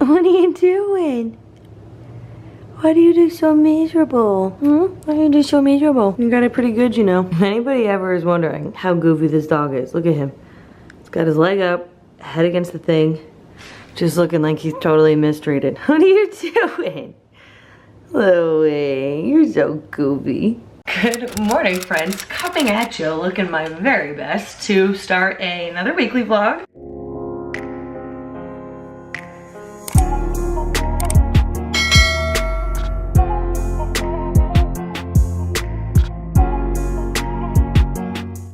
What are you doing? Why do you do so miserable? Why do you do so miserable? You got it pretty good, you know. If anybody ever is wondering how goofy this dog is, look at him. He's got his leg up, head against the thing, just looking like he's totally mistreated. What are you doing? Louie, you're so goofy. Good morning, friends. Coming at you, looking my very best to start another weekly vlog.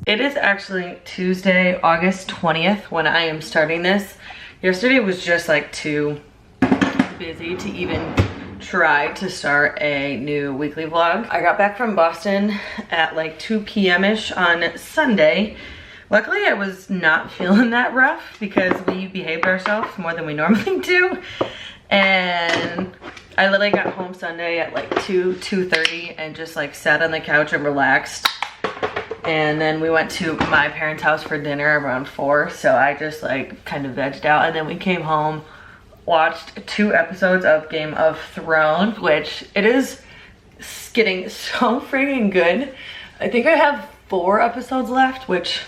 It is actually Tuesday, August 20th when I am starting this. Yesterday was just like too busy to even try to start a new weekly vlog. I got back from Boston at like 2 p.m.-ish on Sunday. Luckily, I was not feeling that rough because we behaved ourselves more than we normally do. And I literally got home Sunday at like 2:30 and just like sat on the couch and relaxed. And then we went to my parents' house for dinner around 4, so I just like kind of vegged out. And then we came home, watched 2 episodes of Game of Thrones, which it is getting so freaking good. I think I have 4 episodes left, which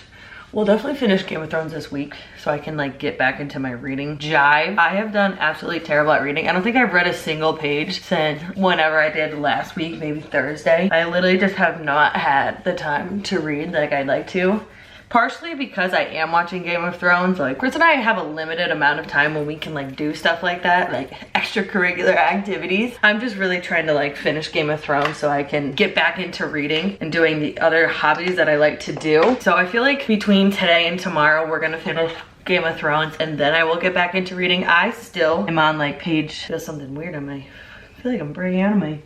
we'll definitely finish Game of Thrones this week so I can like get back into my reading jive. I have done absolutely terrible at reading. I don't think I've read a single page since whenever I did last week, maybe Thursday. I literally just have not had the time to read like I'd like to. Partially because I am watching Game of Thrones. Like Chris and I have a limited amount of time when we can like do stuff like that, like extracurricular activities. I'm just really trying to like finish Game of Thrones so I can get back into reading and doing the other hobbies that I like to do. So I feel like between today and tomorrow we're gonna finish Game of Thrones and then I will get back into reading. I still am on like page, there's something weird on my, I feel like I'm breaking out of my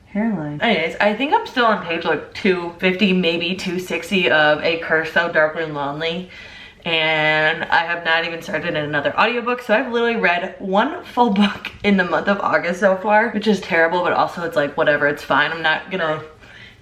hairline. Anyways, I think I'm still on page like 250, maybe 260 of A Curse So Darkly and Lonely. And I have not even started another audiobook. So I've literally read 1 full book in the month of August so far, which is terrible, but also it's like, whatever, it's fine. I'm not gonna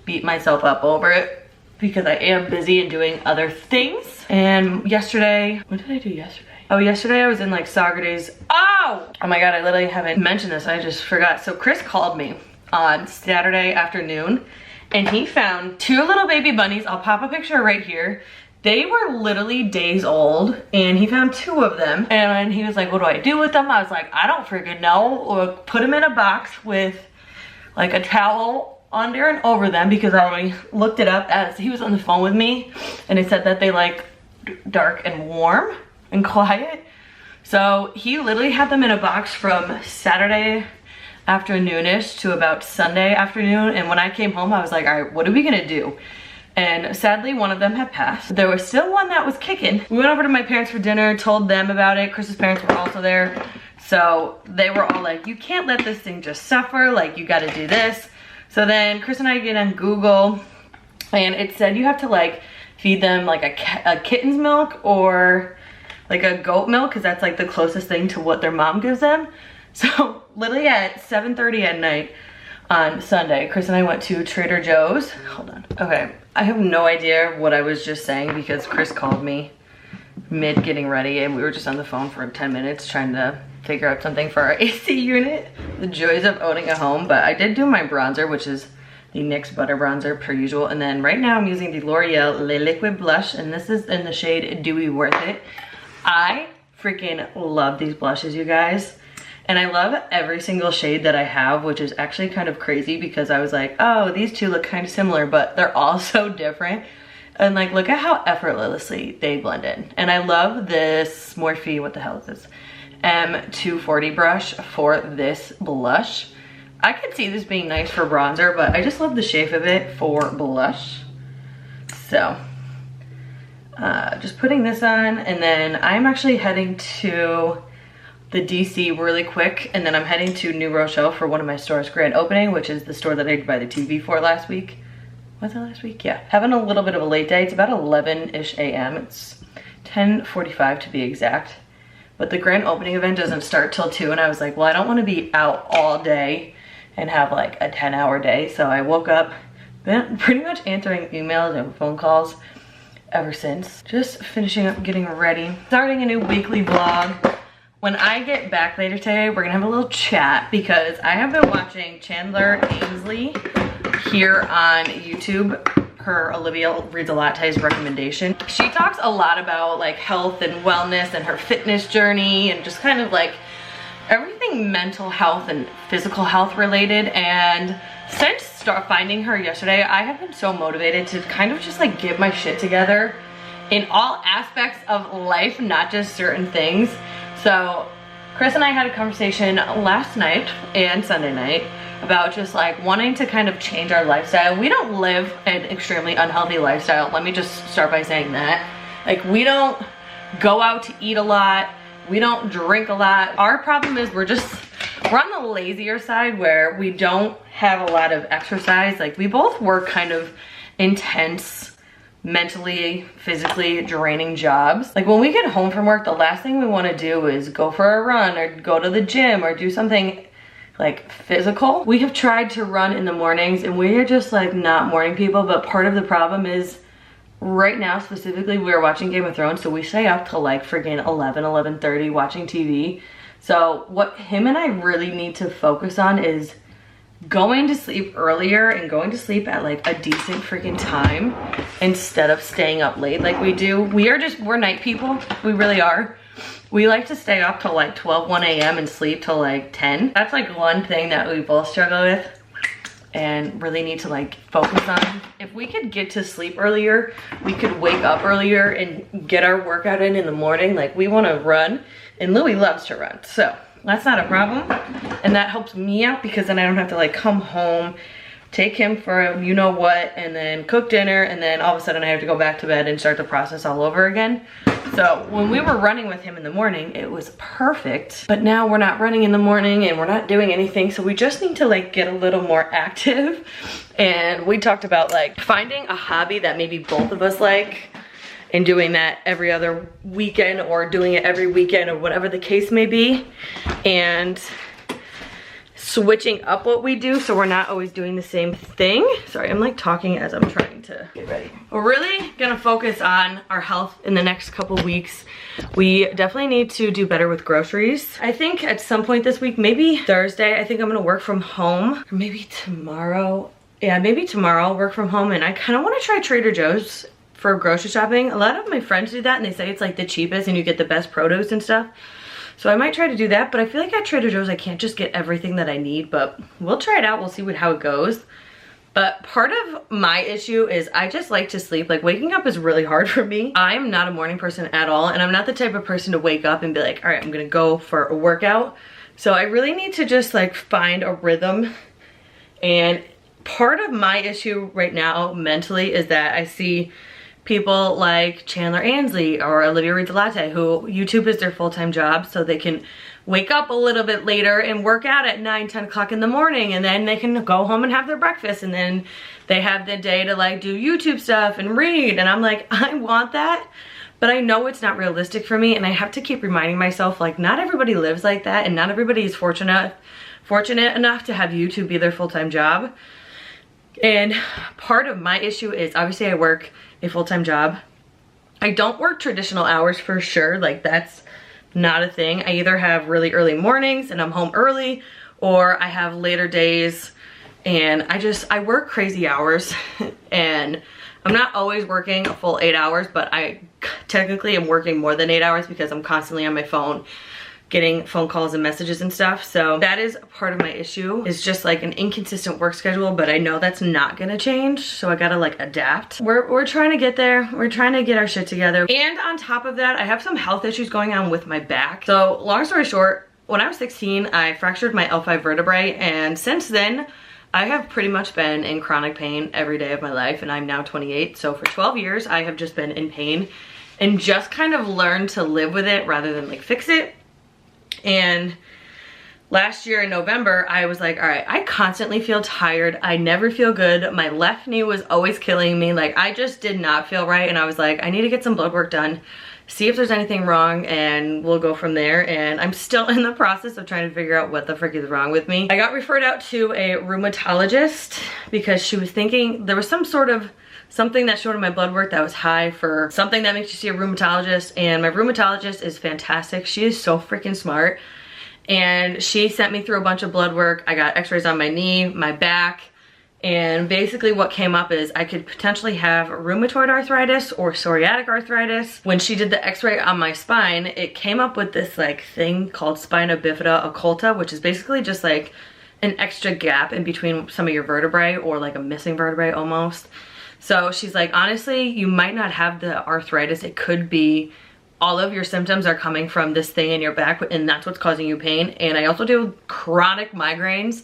beat myself up over it because I am busy and doing other things. And yesterday, what did I do yesterday? Oh, yesterday I was in like Socrates. Oh my God, I literally haven't mentioned this. I just forgot. So Chris called me on Saturday afternoon and he found 2 little baby bunnies. I'll pop a picture right here. They were literally days old and he found 2 of them and he was like, what do I do with them? I was like, I don't freaking know. Or put them in a box with like a towel under and over them because I already looked it up as he was on the phone with me and it said that they like dark and warm and quiet. So he literally had them in a box from Saturday afternoonish to about Sunday afternoon, and when I came home I was like, all right, what are we gonna do? And sadly one of them had passed. There was still one that was kicking. We went over to my parents for dinner, told them about it. Chris's parents were also there, so they were all like, you can't let this thing just suffer, like you gotta do this. So then Chris and I get on Google and it said you have to like feed them like a kitten's milk or like a goat milk because that's like the closest thing to what their mom gives them. So literally at 7:30 at night on Sunday, Chris and I went to Trader Joe's. Hold on. Okay, I have no idea what I was just saying because Chris called me mid getting ready and we were just on the phone for 10 minutes trying to figure out something for our AC unit. The joys of owning a home. But I did do my bronzer, which is the NYX Butter Bronzer per usual. And then right now I'm using the L'Oreal Le Liquid Blush and this is in the shade Dewy Worth It. I freaking love these blushes, you guys. And I love every single shade that I have, which is actually kind of crazy because I was like, oh, these 2 look kind of similar, but they're all so different. And like, look at how effortlessly they blend in. And I love this Morphe, what the hell is this? M240 brush for this blush. I could see this being nice for bronzer, but I just love the shape of it for blush. So, just putting this on, and then I'm actually heading to the DC really quick, and then I'm heading to New Rochelle for one of my stores' grand opening, which is the store that I did buy the TV for last week. Was it last week? Yeah. Having a little bit of a late day. It's about 11-ish a.m. It's 10:45 to be exact. But the grand opening event doesn't start till 2, and I was like, well, I don't want to be out all day and have like a 10-hour day. So I woke up, been pretty much answering emails and phone calls ever since. Just finishing up getting ready. Starting a new weekly vlog. when I get back later today, we're gonna have a little chat because I have been watching Chandler Ainsley here on YouTube, her Olivia Reads a Latte's recommendation. She talks a lot about like health and wellness and her fitness journey and just kind of like everything mental health and physical health related. And since finding her yesterday, I have been so motivated to kind of just like get my shit together in all aspects of life, not just certain things. So Chris and I had a conversation last night and Sunday night about just like wanting to kind of change our lifestyle. We don't live an extremely unhealthy lifestyle. Let me just start by saying that. Like, we don't go out to eat a lot. We don't drink a lot. Our problem is we're on the lazier side where we don't have a lot of exercise. Like, we both work kind of intense, mentally, physically draining jobs. Like, when we get home from work, the last thing we want to do is go for a run or go to the gym or do something like physical. We have tried to run in the mornings and we are just like not morning people, but part of the problem is right now specifically we're watching Game of Thrones, so we stay up till like friggin' 11:30 watching TV. So what him and I really need to focus on is going to sleep earlier and going to sleep at like a decent freaking time instead of staying up late like we do. We're night people. We really are. We like to stay up till like 1 a.m. and sleep till like 10. That's like one thing that we both struggle with and really need to like focus on. If we could get to sleep earlier, we could wake up earlier and get our workout in the morning. Like, we want to run and Louis loves to run, so that's not a problem. And that helps me out because then I don't have to like come home, take him for a you know what, and then cook dinner, and then all of a sudden I have to go back to bed and start the process all over again. So when we were running with him in the morning, it was perfect. But now we're not running in the morning and we're not doing anything, so we just need to like get a little more active. And we talked about like finding a hobby that maybe both of us like and doing that every other weekend or doing it every weekend or whatever the case may be, and switching up what we do so we're not always doing the same thing. Sorry, I'm like talking as I'm trying to get ready. We're really gonna focus on our health in the next couple weeks. We definitely need to do better with groceries. I think at some point this week, maybe Thursday, I think I'm gonna work from home, or maybe tomorrow. Yeah, maybe tomorrow I'll work from home, and I kind of want to try Trader Joe's for grocery shopping. A lot of my friends do that and they say it's like the cheapest and you get the best produce and stuff. So I might try to do that, but I feel like at Trader Joe's I can't just get everything that I need, but we'll try it out. We'll see how it goes. But part of my issue is I just like to sleep. Like, waking up is really hard for me. I'm not a morning person at all, and I'm not the type of person to wake up and be like, all right, I'm gonna go for a workout. So I really need to just like find a rhythm. And part of my issue right now mentally is that I see people like Chandler Ainsley or Olivia Reads a Latte, who YouTube is their full-time job, so they can wake up a little bit later and work out at 9-10 o'clock in the morning, and then they can go home and have their breakfast, and then they have the day to like do YouTube stuff and read. And I'm like, I want that, but I know it's not realistic for me, and I have to keep reminding myself like not everybody lives like that, and not everybody is fortunate enough to have YouTube be their full-time job. And part of my issue is obviously I work a full-time job. I don't work traditional hours for sure, like that's not a thing. I either have really early mornings and I'm home early, or I have later days and I work crazy hours. And I'm not always working a full 8 hours, but I technically am working more than 8 hours because I'm constantly on my phone getting phone calls and messages and stuff. So that is part of my issue, is just like an inconsistent work schedule, but I know that's not gonna change, so I gotta like adapt. We're trying to get there. We're trying to get our shit together. And on top of that, I have some health issues going on with my back. So long story short, when I was 16, I fractured my L5 vertebrae, and since then, I have pretty much been in chronic pain every day of my life, and I'm now 28. So for 12 years, I have just been in pain and just kind of learned to live with it rather than like fix it. And last year in November, I was like, all right, I constantly feel tired. I never feel good. My left knee was always killing me. Like, I just did not feel right. And I was like, I need to get some blood work done, see if there's anything wrong, and we'll go from there. And I'm still in the process of trying to figure out what the frick is wrong with me. I got referred out to a rheumatologist because she was thinking there was some sort of something that showed in my blood work that was high for something that makes you see a rheumatologist, and my rheumatologist is fantastic. She is so freaking smart, and she sent me through a bunch of blood work. I got x-rays on my knee, my back, and basically what came up is I could potentially have rheumatoid arthritis or psoriatic arthritis. When she did the x-ray on my spine, it came up with this like thing called spina bifida occulta, which is basically just like an extra gap in between some of your vertebrae, or like a missing vertebrae almost. So she's like, honestly, you might not have the arthritis. It could be all of your symptoms are coming from this thing in your back, and that's what's causing you pain. And I also do chronic migraines.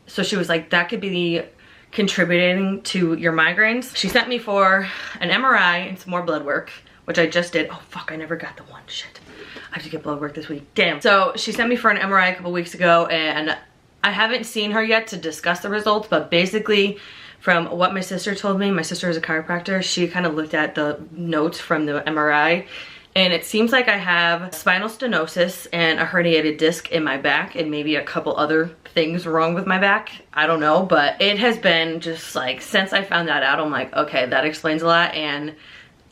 So she was like, that could be contributing to your migraines. She sent me for an MRI and some more blood work, which I just did. Oh fuck, I never got the one. Shit. I have to get blood work this week. Damn. So she sent me for an MRI a couple weeks ago, and I haven't seen her yet to discuss the results, but basically from what my sister told me, my sister is a chiropractor, she kind of looked at the notes from the MRI, and it seems like I have spinal stenosis and a herniated disc in my back, and maybe a couple other things wrong with my back. I don't know, but it has been just like, since I found that out, I'm like, okay, that explains a lot. And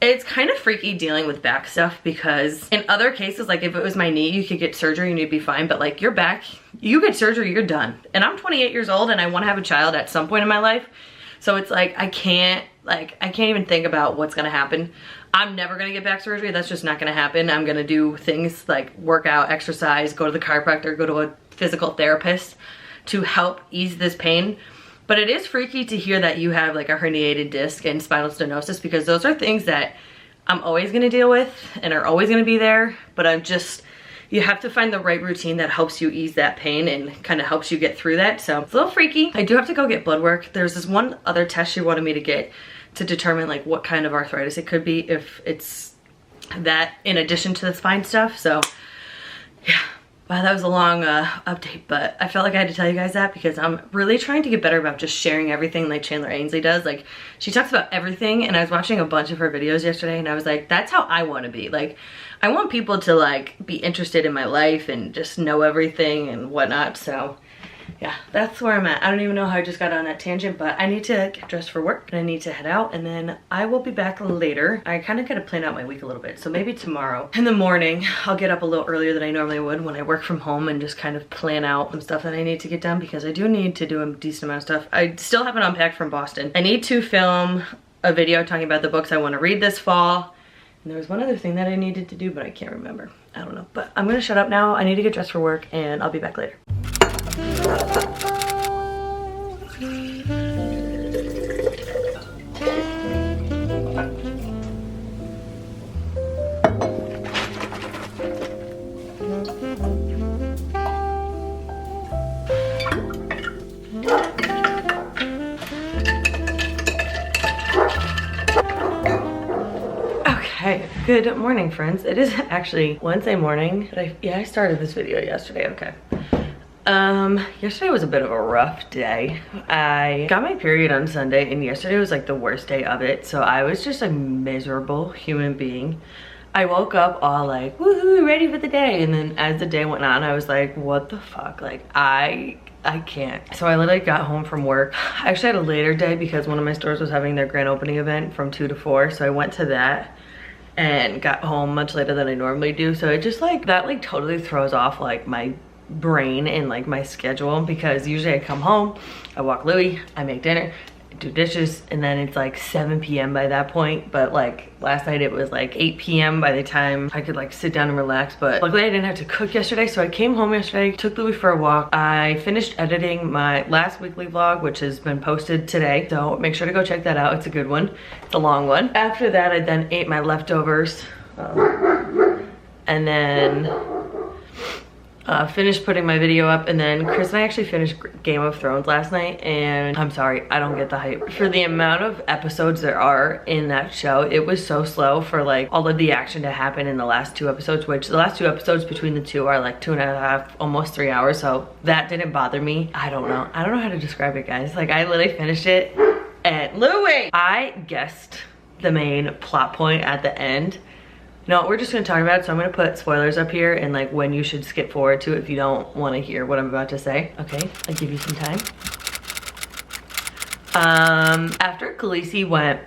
it's kind of freaky dealing with back stuff, because in other cases, like if it was my knee, you could get surgery and you'd be fine, but like your back, you get surgery, you're done. And I'm 28 years old and I want to have a child at some point in my life. So it's like, I can't even think about what's gonna happen. I'm never gonna get back surgery. That's just not gonna happen. I'm gonna do things like work out, exercise, go to the chiropractor, go to a physical therapist to help ease this pain. But it is freaky to hear that you have like a herniated disc and spinal stenosis, because those are things that I'm always gonna deal with and are always gonna be there. But you have to find the right routine that helps you ease that pain and kind of helps you get through that. So it's a little freaky. I do have to go get blood work. There's this one other test she wanted me to get to determine like what kind of arthritis it could be, if it's that in addition to the spine stuff. So yeah. Wow, that was a long update, but I felt like I had to tell you guys that because I'm really trying to get better about just sharing everything like Chandler Ainsley does. Like, she talks about everything, and I was watching a bunch of her videos yesterday, and I was like, that's how I want to be. Like, I want people to like be interested in my life and just know everything and whatnot. So yeah, that's where I'm at. I don't even know how I just got on that tangent, but I need to get dressed for work and I need to head out, and then I will be back later. I kind of got to plan out my week a little bit, so maybe tomorrow in the morning I'll get up a little earlier than I normally would when I work from home and just kind of plan out some stuff that I need to get done, because I do need to do a decent amount of stuff. I still haven't unpacked from Boston. I need to film a video talking about the books I want to read this fall, and there was one other thing that I needed to do, but I can't remember. I don't know, but I'm gonna shut up now. I need to get dressed for work, and I'll be back later. Okay, good morning, friends. It is actually Wednesday morning, but I started this video yesterday. Okay. Yesterday was a bit of a rough day. I got my period on Sunday, and yesterday was like the worst day of it. So I was just a miserable human being. I woke up all like, woohoo, ready for the day. And then as the day went on, I was like, what the fuck? Like, I can't. So I literally got home from work. I actually had a later day because one of my stores was having their grand opening event from 2 to 4. So I went to that and got home much later than I normally do. So it just like, that like totally throws off like my brain and like my schedule, because usually I come home, I walk Louis, I make dinner, I do dishes, and then it's like 7 p.m. by that point. But like last night it was like 8 p.m. by the time I could like sit down and relax. But luckily I didn't have to cook yesterday, so I came home yesterday, took Louis for a walk. I finished editing my last weekly vlog, which has been posted today, so make sure to go check that out. It's a good one. It's a long one. After that, I then ate my leftovers, and then finished putting my video up, and then Chris and I actually finished Game of Thrones last night, and I'm sorry, I don't get the hype. For the amount of episodes there are in that show, it was so slow for like all of the action to happen in the last 2 episodes, which the last 2 episodes between the two are like 2.5, almost 3 hours, so that didn't bother me. I don't know how to describe it, guys. Like, I literally finished it, and Louis! I guessed the main plot point at the end. No, we're just gonna talk about it, so I'm gonna put spoilers up here and like when you should skip forward to if you don't wanna hear what I'm about to say. Okay, I'll give you some time. After Khaleesi went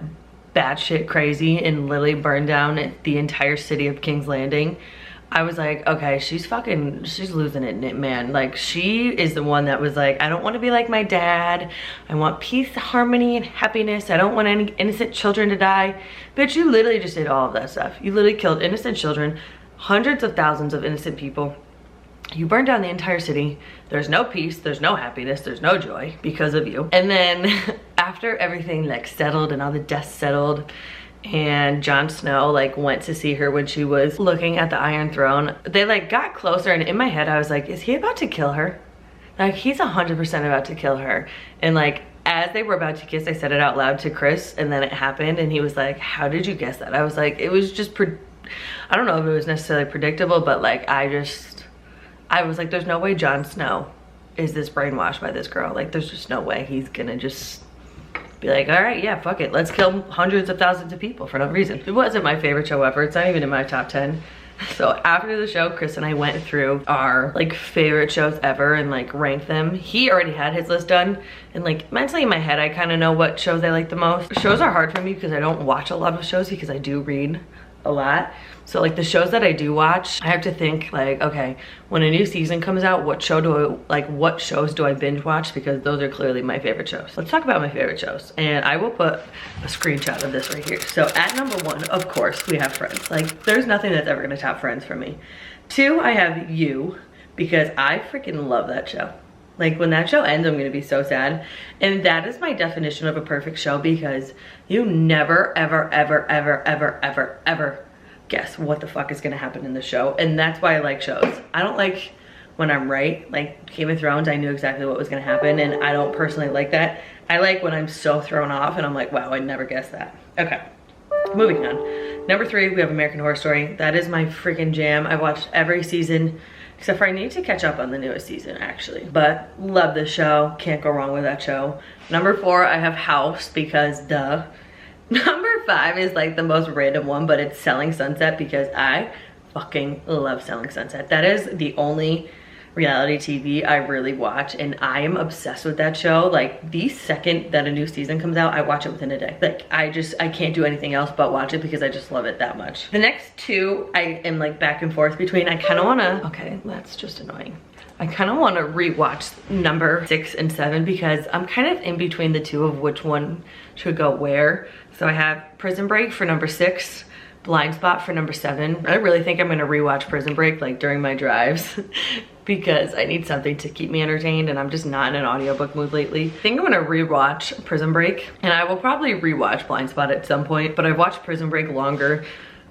batshit crazy and literally burned down the entire city of King's Landing, I was like, okay, she's losing it, man. Like, she is the one that was like, I don't want to be like my dad. I want peace, harmony, and happiness. I don't want any innocent children to die. Bitch, you literally just did all of that stuff. You literally killed innocent children, hundreds of thousands of innocent people. You burned down the entire city. There's no peace, there's no happiness, there's no joy because of you. And then after everything like settled and all the dust settled, and Jon Snow like went to see her when she was looking at the Iron Throne, they like got closer, and in my head I was like, is he about to kill her? Like, he's 100% about to kill her. And like, as they were about to kiss, I said it out loud to Chris, and then it happened, and he was like, how did you guess that? I was like, it was just I don't know if it was necessarily predictable, but like, I was like, there's no way Jon Snow is this brainwashed by this girl. Like, there's just no way he's gonna just be like, all right, yeah, fuck it, let's kill hundreds of thousands of people for no reason. It wasn't my favorite show ever. It's not even in my top 10. So after the show, Chris and I went through our like favorite shows ever and like ranked them. He already had his list done, and like mentally in my head, I kind of know what shows I like the most. Shows are hard for me because I don't watch a lot of shows because I do read a lot. So like the shows that I do watch, I have to think like, okay, when a new season comes out, what shows do I binge watch? Because those are clearly my favorite shows. Let's talk about my favorite shows. And I will put a screenshot of this right here. So at number 1, of course, we have Friends. Like, there's nothing that's ever gonna top Friends for me. 2, I have You, because I freaking love that show. Like, when that show ends, I'm gonna be so sad. And that is my definition of a perfect show, because you never, ever, ever, ever, ever, ever, ever guess what the fuck is gonna happen in the show. And that's why I like shows. I don't like when I'm right. Like Game of Thrones, I knew exactly what was gonna happen, and I don't personally like that. I like when I'm so thrown off and I'm like, wow, I never guessed that. Okay, moving on. Number 3, we have American Horror Story. That is my freaking jam. I've watched every season, except for I need to catch up on the newest season actually. But love this show, can't go wrong with that show. Number 4, I have House, because duh. Number 5 is like the most random one, but it's Selling Sunset, because I fucking love Selling Sunset. That is the only reality TV I really watch, and I am obsessed with that show. Like, the second that a new season comes out, I watch it within a day. Like, I can't do anything else but watch it because I just love it that much. The next 2 I am like back and forth between. I kind of want to, okay, that's just annoying. I kind of want to rewatch number 6 and 7, because I'm kind of in between the 2 of which one should go where. So I have Prison Break for number 6, Blind Spot for number 7. I really think I'm gonna rewatch Prison Break like during my drives because I need something to keep me entertained, and I'm just not in an audiobook mood lately. I think I'm gonna rewatch Prison Break, and I will probably rewatch Blind Spot at some point, but I've watched Prison Break longer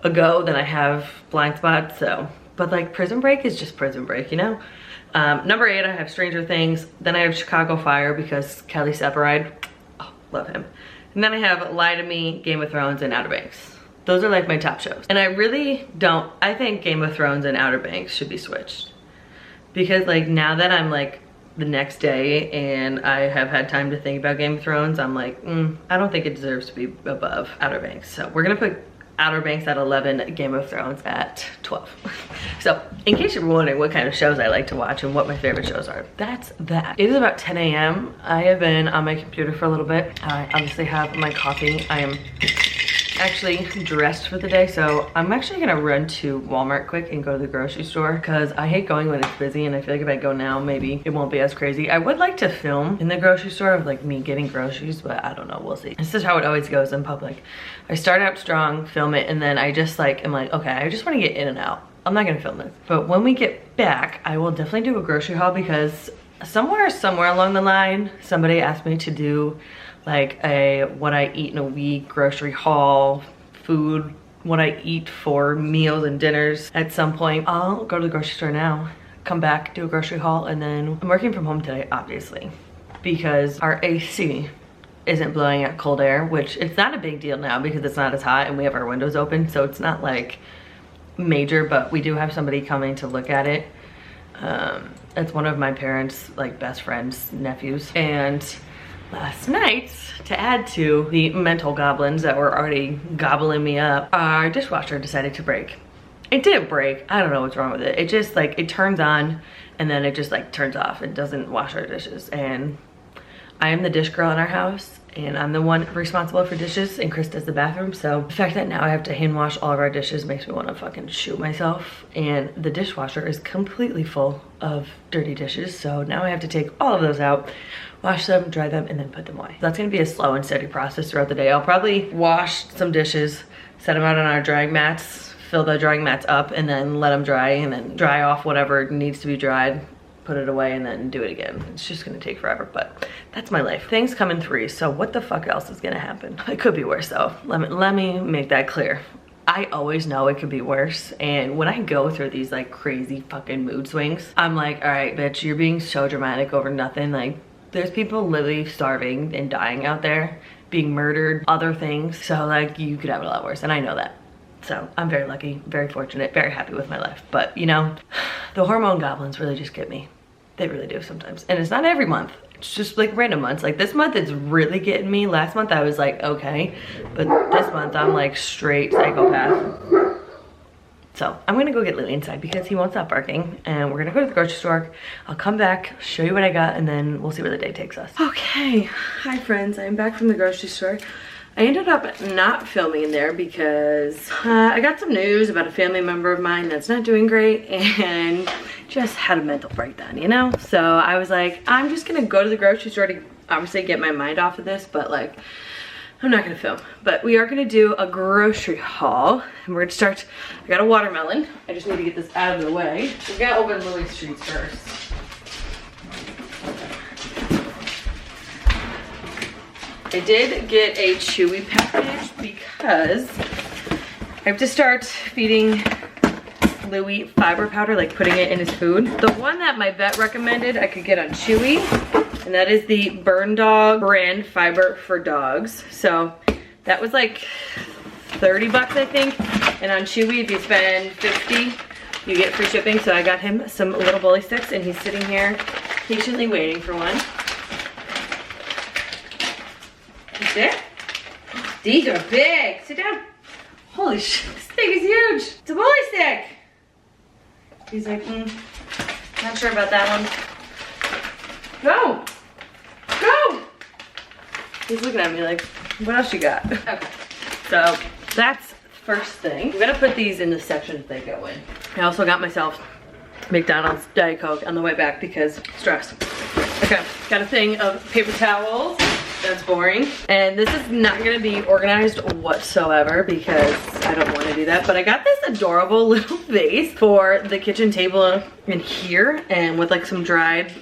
ago than I have Blind Spot, so. But like, Prison Break is just Prison Break, you know? Number 8, I have Stranger Things. Then I have Chicago Fire, because Kelly Separide, oh, love him. And then I have Lie to Me, Game of Thrones, and Outer Banks. Those are like my top shows. And I really don't, I think Game of Thrones and Outer Banks should be switched. Because like, now that I'm like the next day and I have had time to think about Game of Thrones, I'm like, I don't think it deserves to be above Outer Banks. So we're gonna put Outer Banks at 11, Game of Thrones at 12. So in case you're wondering what kind of shows I like to watch and what my favorite shows are, that's that. It is about 10 a.m. I have been on my computer for a little bit. I obviously have my coffee. I am actually dressed for the day, so I'm actually gonna run to Walmart quick and go to the grocery store, because I hate going when it's busy, and I feel like if I go now, maybe it won't be as crazy. I would like to film in the grocery store of like me getting groceries, but I don't know, we'll see. This is how it always goes in public. I start out strong, film it, and then I just like, I'm like, okay, I just wanna get in and out. I'm not gonna film this. But when we get back, I will definitely do a grocery haul, because somewhere along the line, somebody asked me to do like a what I eat in a week grocery haul, food, what I eat for meals and dinners. At some point, I'll go to the grocery store now, come back, do a grocery haul, and then I'm working from home today, obviously, because our AC isn't blowing out cold air, which it's not a big deal now because it's not as hot and we have our windows open, so it's not like major, but we do have somebody coming to look at it. It's one of my parents' like best friends' nephews, and last night, to add to the mental goblins that were already gobbling me up, our dishwasher decided to break. It didn't break. I don't know what's wrong with it. It just like, it turns on and then it just like turns off. It doesn't wash our dishes. And I am the dish girl in our house, and I'm the one responsible for dishes, and Chris does the bathroom. So the fact that now I have to hand wash all of our dishes makes me want to fucking shoot myself. And the dishwasher is completely full of dirty dishes. So now I have to take all of those out, wash them, dry them, and then put them away. That's gonna be a slow and steady process throughout the day. I'll probably wash some dishes, set them out on our drying mats, fill the drying mats up, and then let them dry, and then dry off whatever needs to be dried, put it away, and then do it again. It's just gonna take forever, but that's my life. Things come in threes, so what the fuck else is gonna happen? It could be worse though. Let me make that clear. I always know it could be worse, and when I go through these like crazy fucking mood swings, I'm like, all right, bitch, you're being so dramatic over nothing. Like, there's people literally starving and dying out there, being murdered, other things. So like, you could have it a lot worse, and I know that. So I'm very lucky, very fortunate, very happy with my life. But you know, the hormone goblins really just get me. They really do sometimes. And it's not every month. It's just like random months. Like this month it's really getting me. Last month I was like, okay. But this month I'm like straight psychopath. So I'm gonna go get Louie inside because he won't stop barking. And we're gonna go to the grocery store. I'll come back, show you what I got, and then we'll see where the day takes us. Okay, hi friends, I'm back from the grocery store. I ended up not filming there because I got some news about a family member of mine that's not doing great and just had a mental breakdown, you know? So I was like, I'm just gonna go to the grocery store to obviously get my mind off of this, but like, I'm not gonna film. But we are gonna do a grocery haul, and we're gonna start. I got a watermelon. I just need to get this out of the way. We're gonna open Louie's treats first. I did get a chewy package because I have to start feeding Louie fiber powder, like putting it in his food. The one that my vet recommended I could get on Chewy, and that is the Burn Dog brand fiber for dogs. So that was like 30 bucks, I think. And on Chewy, if you spend 50, you get free shipping. So I got him some little bully sticks, and he's sitting here patiently waiting for one. There? These are big. Sit down. Holy shit, this thing is huge. It's a bully stick. He's like, not sure about that one. Go. Go. He's looking at me like, what else you got? Okay, so that's first thing. I'm gonna put these in the sections they go in. I also got myself McDonald's Diet Coke on the way back because stress. Okay, got a thing of paper towels. That's boring. And this is not gonna be organized whatsoever because I don't wanna do that. But I got this adorable little vase for the kitchen table in here, and with like some dried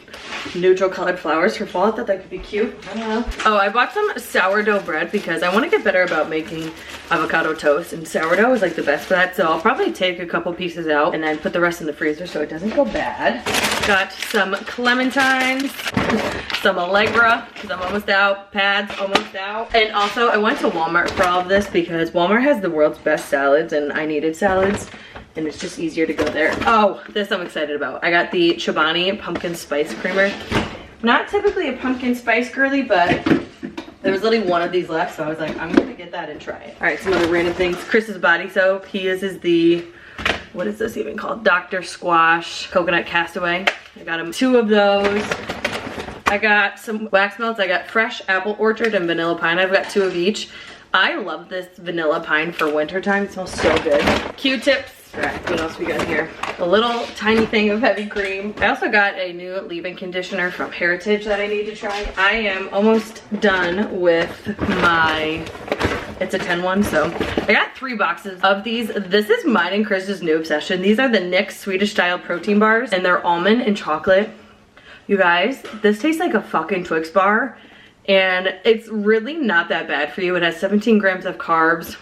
neutral colored flowers for fall. I thought that could be cute. I don't know. Oh, I bought some sourdough bread because I wanna get better about making avocado toast, and sourdough is like the best for that. So I'll probably take a couple pieces out and then put the rest in the freezer so it doesn't go bad. Got some clementines, some Allegra because I'm almost out, pads almost out. And also I went to Walmart for all of this because Walmart has the world's best salads, and I needed salads, and it's just easier to go there. Oh, this I'm excited about. I got the Chobani pumpkin spice creamer. Not typically a pumpkin spice girly, but there was literally one of these left, so I was like, I'm gonna get that and try it. All right, some other random things. Chris's body soap. He uses the, what is this even called? Dr. Squash Coconut Castaway. I got him 2 of those. I got some wax melts. I got fresh apple orchard and vanilla pine. I've got 2 of each. I love this vanilla pine for winter time. It smells so good. Q-tips. All right, what else we got here? A little tiny thing of heavy cream. I also got a new leave-in conditioner from Heritage that I need to try. I am almost done with my, it's a 10 one, so I got 3 boxes of these. This is mine and Chris's new obsession. These are the Nick's Swedish style protein bars, and they're almond and chocolate. You guys, this tastes like a fucking Twix bar, and it's really not that bad for you. It has 17 grams of carbs,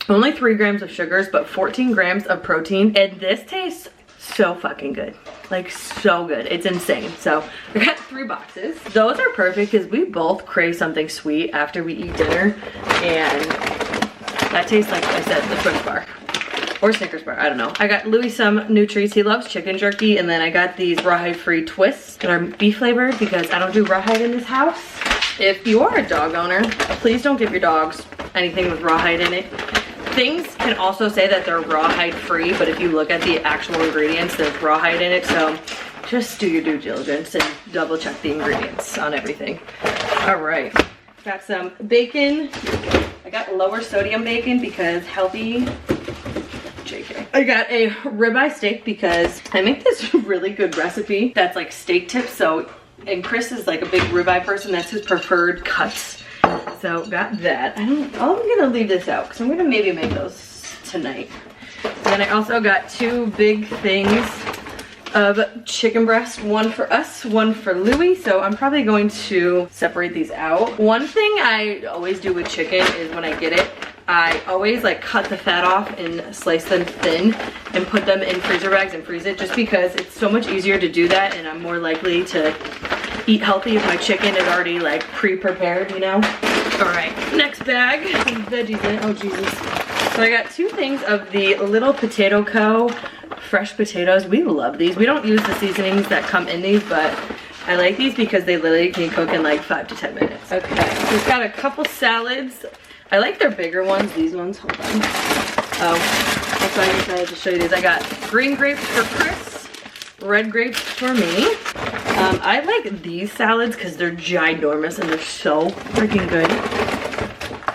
only 3 grams of sugars, but 14 grams of protein, and this tastes so fucking good. Like, so good. It's insane. So I got 3 boxes. Those are perfect because we both crave something sweet after we eat dinner, and that tastes like I said, the Twix bar. Or Snickers bar, I don't know. I got Louis some new treats. He loves chicken jerky, and then I got these rawhide free twists that are beef flavored because I don't do rawhide in this house. If you are a dog owner, please don't give your dogs anything with rawhide in it. Things can also say that they're rawhide free, but if you look at the actual ingredients, there's rawhide in it. So just do your due diligence and double check the ingredients on everything. All right, got some bacon. I got lower sodium bacon because healthy. JK. I got a ribeye steak because I make this really good recipe that's like steak tips. So, and Chris is like a big ribeye person. That's his preferred cuts. So got that. I'm gonna leave this out because I'm gonna maybe make those tonight. And then I also got 2 big things of chicken breast, one for us, one for Louie. So I'm probably going to separate these out. One thing I always do with chicken is when I get it, I always like cut the fat off and slice them thin and put them in freezer bags and freeze it, just because it's so much easier to do that and I'm more likely to eat healthy if my chicken is already like pre-prepared, you know? All right, next bag, some veggies in it. Oh Jesus. So I got 2 things of the Little Potato Co. fresh potatoes. We love these. We don't use the seasonings that come in these, but I like these because they literally can cook in like 5 to 10 minutes. Okay, we've got a couple salads. I like their bigger ones, these ones. Hold on. Oh, that's why I'm excited to show you these. I got green grapes for Chris, red grapes for me. I like these salads because they're ginormous and they're so freaking good.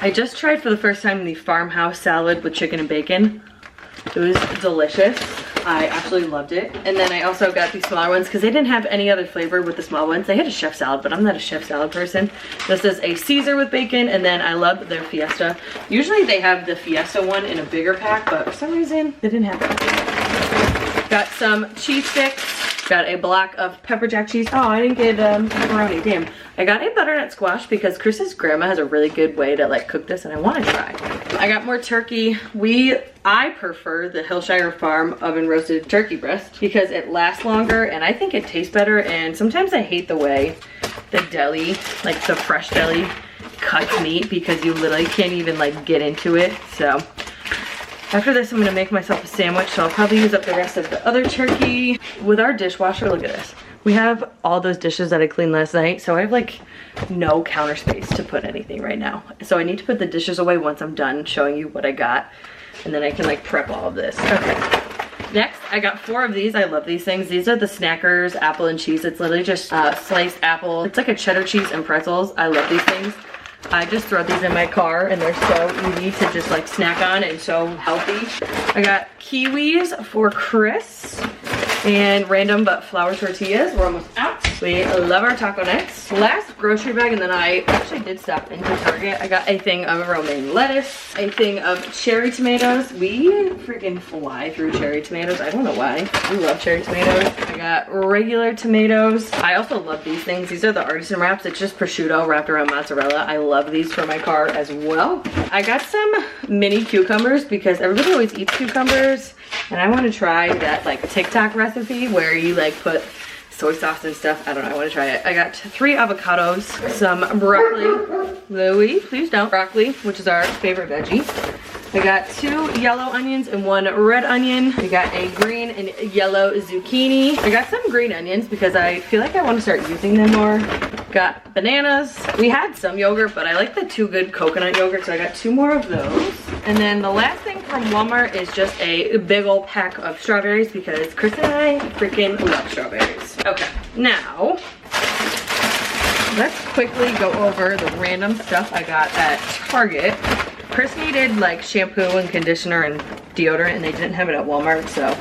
I just tried for the first time the farmhouse salad with chicken and bacon. It was delicious. I absolutely loved it. And then I also got these smaller ones because they didn't have any other flavor with the small ones. They had a chef salad, but I'm not a chef salad person. This is a Caesar with bacon, and then I love their Fiesta. Usually they have the Fiesta one in a bigger pack, but for some reason they didn't have that. Got some cheese sticks. Got a block of pepper jack cheese. Oh, I didn't get pepperoni, damn. I got a butternut squash because Chris's grandma has a really good way to like cook this and I want to try. I got more turkey. I prefer the Hillshire Farm oven roasted turkey breast because it lasts longer and I think it tastes better, and sometimes I hate the way the deli, like the fresh deli, cuts meat because you literally can't even like get into it. So after this, I'm gonna make myself a sandwich, so I'll probably use up the rest of the other turkey. With our dishwasher, look at this. We have all those dishes that I cleaned last night, so I have like no counter space to put anything right now. So I need to put the dishes away once I'm done showing you what I got, and then I can like prep all of this. Okay. Next, I got 4 of these. I love these things. These are the Snackers apple and cheese. It's literally just sliced apple. It's like a cheddar cheese and pretzels. I love these things. I just throw these in my car and they're so easy to just like snack on and so healthy. I got kiwis for Chris and random but flour tortillas. We're almost out. We love our taco nights. Last grocery bag, and then I actually did stop into Target. I got a thing of romaine lettuce, a thing of cherry tomatoes. We freaking fly through cherry tomatoes. I don't know why. We love cherry tomatoes. I got regular tomatoes. I also love these things. These are the artisan wraps. It's just prosciutto wrapped around mozzarella. I love these for my car as well. I got some mini cucumbers because everybody always eats cucumbers, and I want to try that like TikTok recipe where you like put soy sauce and stuff. I don't know, I want to try it. I got 3 avocados, some broccoli. Louie, please don't. Broccoli, which is our favorite veggie. I got 2 yellow onions and 1 red onion. We got a green and yellow zucchini. I got some green onions because I feel like I want to start using them more. Got bananas. We had some yogurt, but I like the 2 Good coconut yogurt, so I got 2 more of those. And then the last thing from Walmart is just a big old pack of strawberries because Chris and I freaking love strawberries. Okay, now let's quickly go over the random stuff I got at Target. Chris needed like shampoo and conditioner and deodorant, and they didn't have it at Walmart, so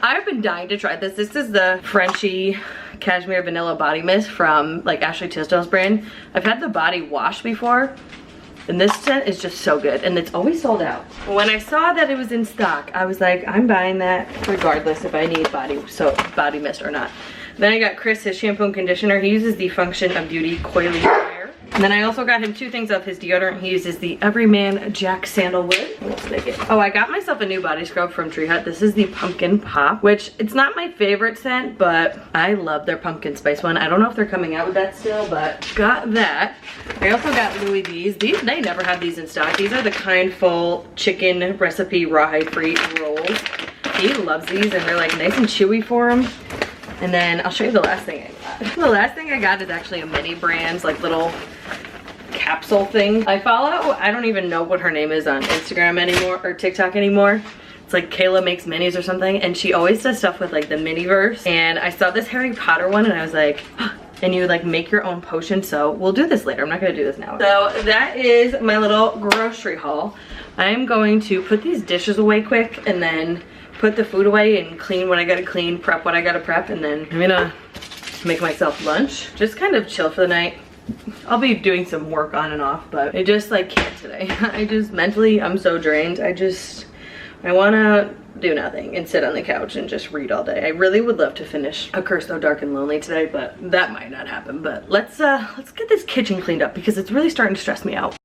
I've been dying to try this. This is the Frenchie Cashmere Vanilla Body Mist from like Ashley Tisdale's brand. I've had the body wash before, and this scent is just so good, and it's always sold out. When I saw that it was in stock, I was like, I'm buying that regardless if I need body mist or not. Then I got Chris his shampoo and conditioner. He uses the Function of Beauty Coily Hair. And then I also got him 2 things of his deodorant. He uses the Everyman Jack Sandalwood. Let's make it. Oh, I got myself a new body scrub from Tree Hut. This is the Pumpkin Pop, which it's not my favorite scent, but I love their pumpkin spice one. I don't know if they're coming out with that still, but got that. I also got Louis these. They never have these in stock. These are the Kindful chicken recipe rawhide free rolls. He loves these, and they're like nice and chewy for him. And then I'll show you the last thing I got. The last thing I got is actually a mini brands, like little capsule thing. I don't even know what her name is on Instagram anymore or TikTok anymore. It's like Kayla Makes Minis or something, and she always does stuff with like the mini-verse. And I saw this Harry Potter one and I was like, and you like make your own potion. So we'll do this later. I'm not gonna do this now. So that is my little grocery haul. I am going to put these dishes away quick and then put the food away and clean what I gotta clean, prep what I gotta prep, and then I'm gonna make myself lunch. Just kind of chill for the night. I'll be doing some work on and off, but I just like can't today. I just mentally, I'm so drained. I wanna do nothing and sit on the couch and just read all day. I really would love to finish A Curse Though Dark and Lonely today, but that might not happen. But let's get this kitchen cleaned up because it's really starting to stress me out.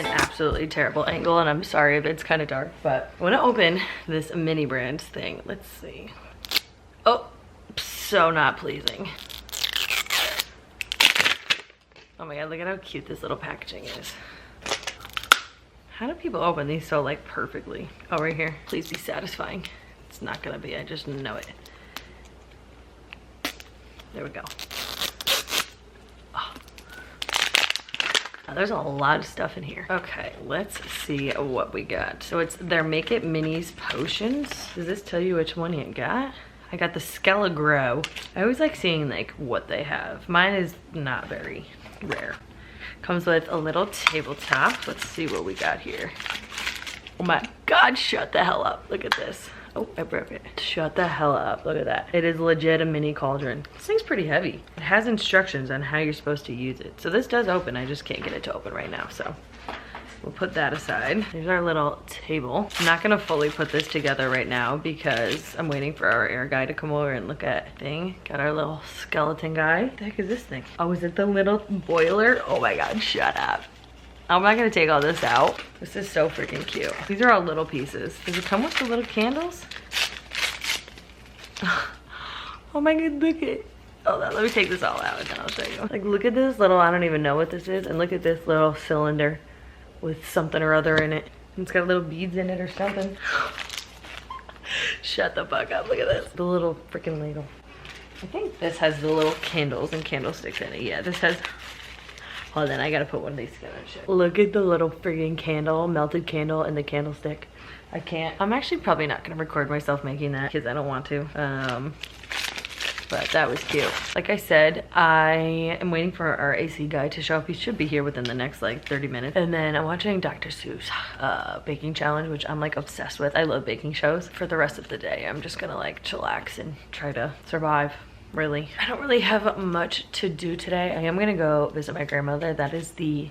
Absolutely terrible angle, and I'm sorry if it's kind of dark, but I want to open this mini brand thing. Let's see. Oh, so not pleasing. Oh my god, look at how cute this little packaging is. How do people open these so like perfectly? Oh, right here. Please be satisfying. It's not gonna be, I just know it. There we go. There's a lot of stuff in here. Okay, let's see what we got. So it's their Make It Minis potions. Does this tell you which one you got? I got the Skella Grow. I always like seeing like what they have. Mine is not very rare. Comes with a little tabletop. Let's see what we got here. Oh my god, shut the hell up. Look at this. Oh, I broke it. Shut the hell up. Look at that. It is legit a mini cauldron. This thing's pretty heavy. It has instructions on how you're supposed to use it. So this does open. I just can't get it to open right now. So we'll put that aside. There's our little table. I'm not gonna fully put this together right now because I'm waiting for our air guy to come over and look at thing. Got our little skeleton guy. What the heck is this thing? Oh, is it the little boiler? Oh my god, shut up. I'm not gonna take all this out. This is so freaking cute. These are all little pieces. Does it come with the little candles? Oh my god, look at it. Oh, let me take this all out and then I'll show you. Like, look at this little, I don't even know what this is. And look at this little cylinder with something or other in it. It's got little beads in it or something. Shut the fuck up, look at this. The little freaking ladle. I think this has the little candles and candlesticks in it. Yeah, this has, hold on, I gotta put one of these together and shit. Look at the little friggin' candle, melted candle and the candlestick. I can't, I'm actually probably not gonna record myself making that because I don't want to. But that was cute. Like I said, I am waiting for our AC guy to show up. He should be here within the next like 30 minutes. And then I'm watching Dr. Seuss baking challenge, which I'm like obsessed with. I love baking shows. For the rest of the day, I'm just gonna like chillax and try to survive. Really, I don't really have much to do today. I am gonna go visit my grandmother. That is the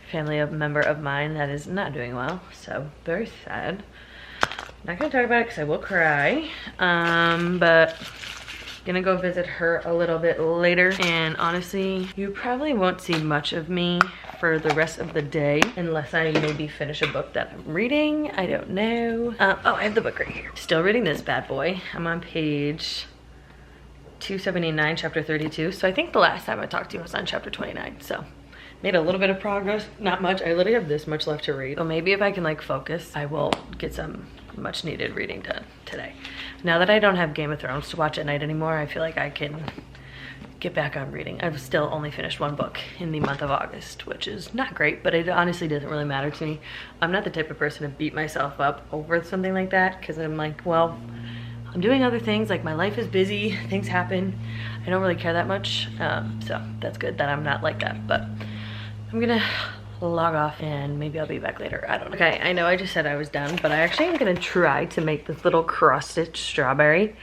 family member of mine that is not doing well, so very sad. Not gonna talk about it because I will cry, but gonna go visit her a little bit later. And honestly, you probably won't see much of me for the rest of the day unless I maybe finish a book that I'm reading. I don't know. Oh, I have the book right here. Still reading this bad boy. I'm on page 279, chapter 32. So I think the last time I talked to you was on chapter 29. So made a little bit of progress, not much. I literally have this much left to read. So maybe if I can like focus, I will get some much needed reading done today. Now that I don't have Game of Thrones to watch at night anymore, I feel like I can get back on reading. I've still only finished one book in the month of August, which is not great, but it honestly doesn't really matter to me. I'm not the type of person to beat myself up over something like that because I'm like, well, I'm doing other things, like my life is busy, things happen. I don't really care that much, so that's good that I'm not like that. But I'm gonna log off and maybe I'll be back later. I don't know. Okay, I know I just said I was done, but I actually am gonna try to make this little cross-stitch strawberry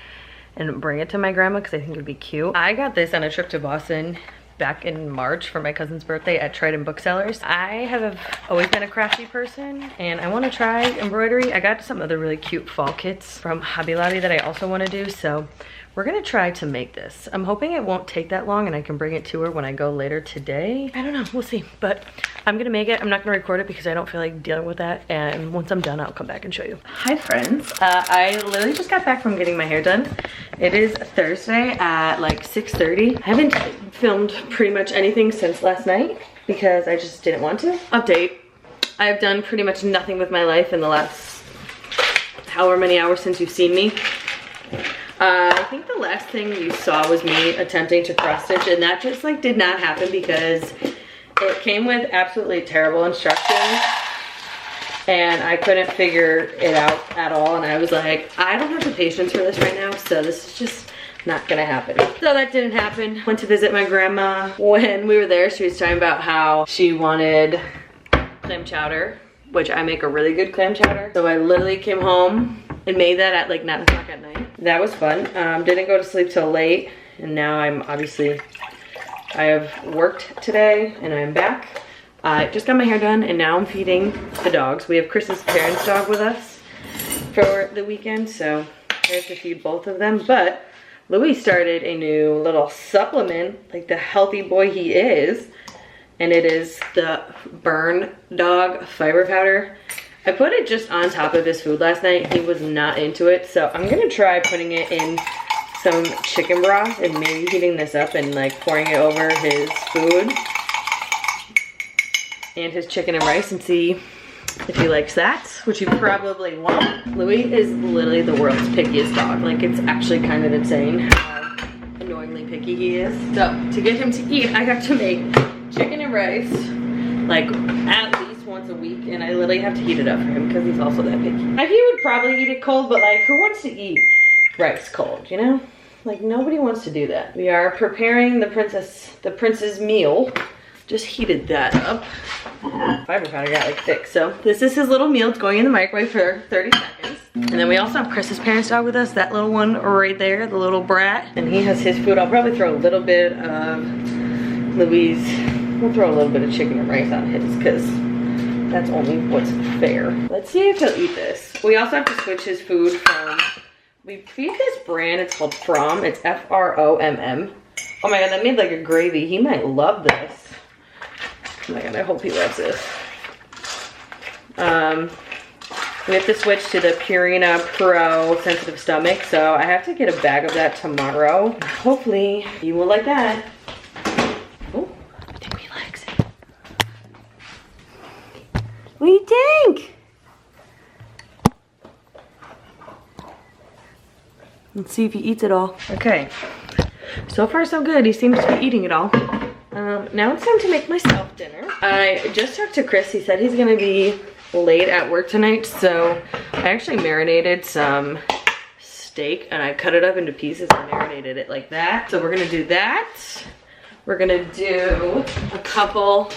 and bring it to my grandma because I think it'd be cute. I got this on a trip to Boston back in March for my cousin's birthday at Trident Booksellers. I have always been a crafty person and I want to try embroidery. I got some other really cute fall kits from Hobby Lobby that I also want to do, so we're gonna try to make this. I'm hoping it won't take that long and I can bring it to her when I go later today. I don't know, we'll see, but I'm gonna make it. I'm not gonna record it because I don't feel like dealing with that, and once I'm done, I'll come back and show you. Hi friends, I literally just got back from getting my hair done. It is Thursday at like 6:30. I haven't filmed pretty much anything since last night because I just didn't want to. Update, I've done pretty much nothing with my life in the last however many hours since you've seen me. I think the last thing you saw was me attempting to cross stitch, and that just like did not happen because it came with absolutely terrible instructions and I couldn't figure it out at all, and I was like, I don't have the patience for this right now, so this is just not gonna happen. So that didn't happen. Went to visit my grandma. When we were there, she was talking about how she wanted clam chowder, which I make a really good clam chowder. So I literally came home and made that at like 9 o'clock at night. That was fun. Didn't go to sleep till late, and now I have worked today and I'm back. I just got my hair done and now I'm feeding the dogs. We have Chris's parents' dog with us for the weekend, so I have to feed both of them. But Louis started a new little supplement, like the healthy boy he is, and it is the Burn Dog Fiber Powder. I put it just on top of his food last night. He was not into it, so I'm gonna try putting it in some chicken broth and maybe heating this up and like pouring it over his food and his chicken and rice and see if he likes that, which he probably won't. Louis is literally the world's pickiest dog. Like, it's actually kind of insane how annoyingly picky he is. So to get him to eat, I have to make chicken and rice like at least once a week, and I literally have to heat it up for him because he's also that picky. He would probably eat it cold, but like, who wants to eat rice cold, you know? Like, nobody wants to do that. We are preparing the prince's meal. Just heated that up. Fiber powder got like thick. So this is his little meal. It's going in the microwave for 30 seconds. And then we also have Chris's parents' dog with us. That little one right there, the little brat. And he has his food. I'll probably throw a little bit of Louise. We'll throw a little bit of chicken and rice on his because that's only what's fair. Let's see if he'll eat this. We also have to switch his food from, we feed this brand, it's called From. It's F-R-O-M-M. Oh my God, that made like a gravy. He might love this. Oh my God, I hope he loves this. We have to switch to the Purina Pro Sensitive Stomach, so I have to get a bag of that tomorrow. Hopefully you will like that. Oh, I think he likes it. What do you think? Let's see if he eats it all. Okay, so far so good. He seems to be eating it all. Now it's time to make myself dinner. I just talked to Chris. He said he's gonna be late at work tonight, so I actually marinated some steak and I cut it up into pieces and marinated it like that. So we're gonna do that. We're gonna do a couple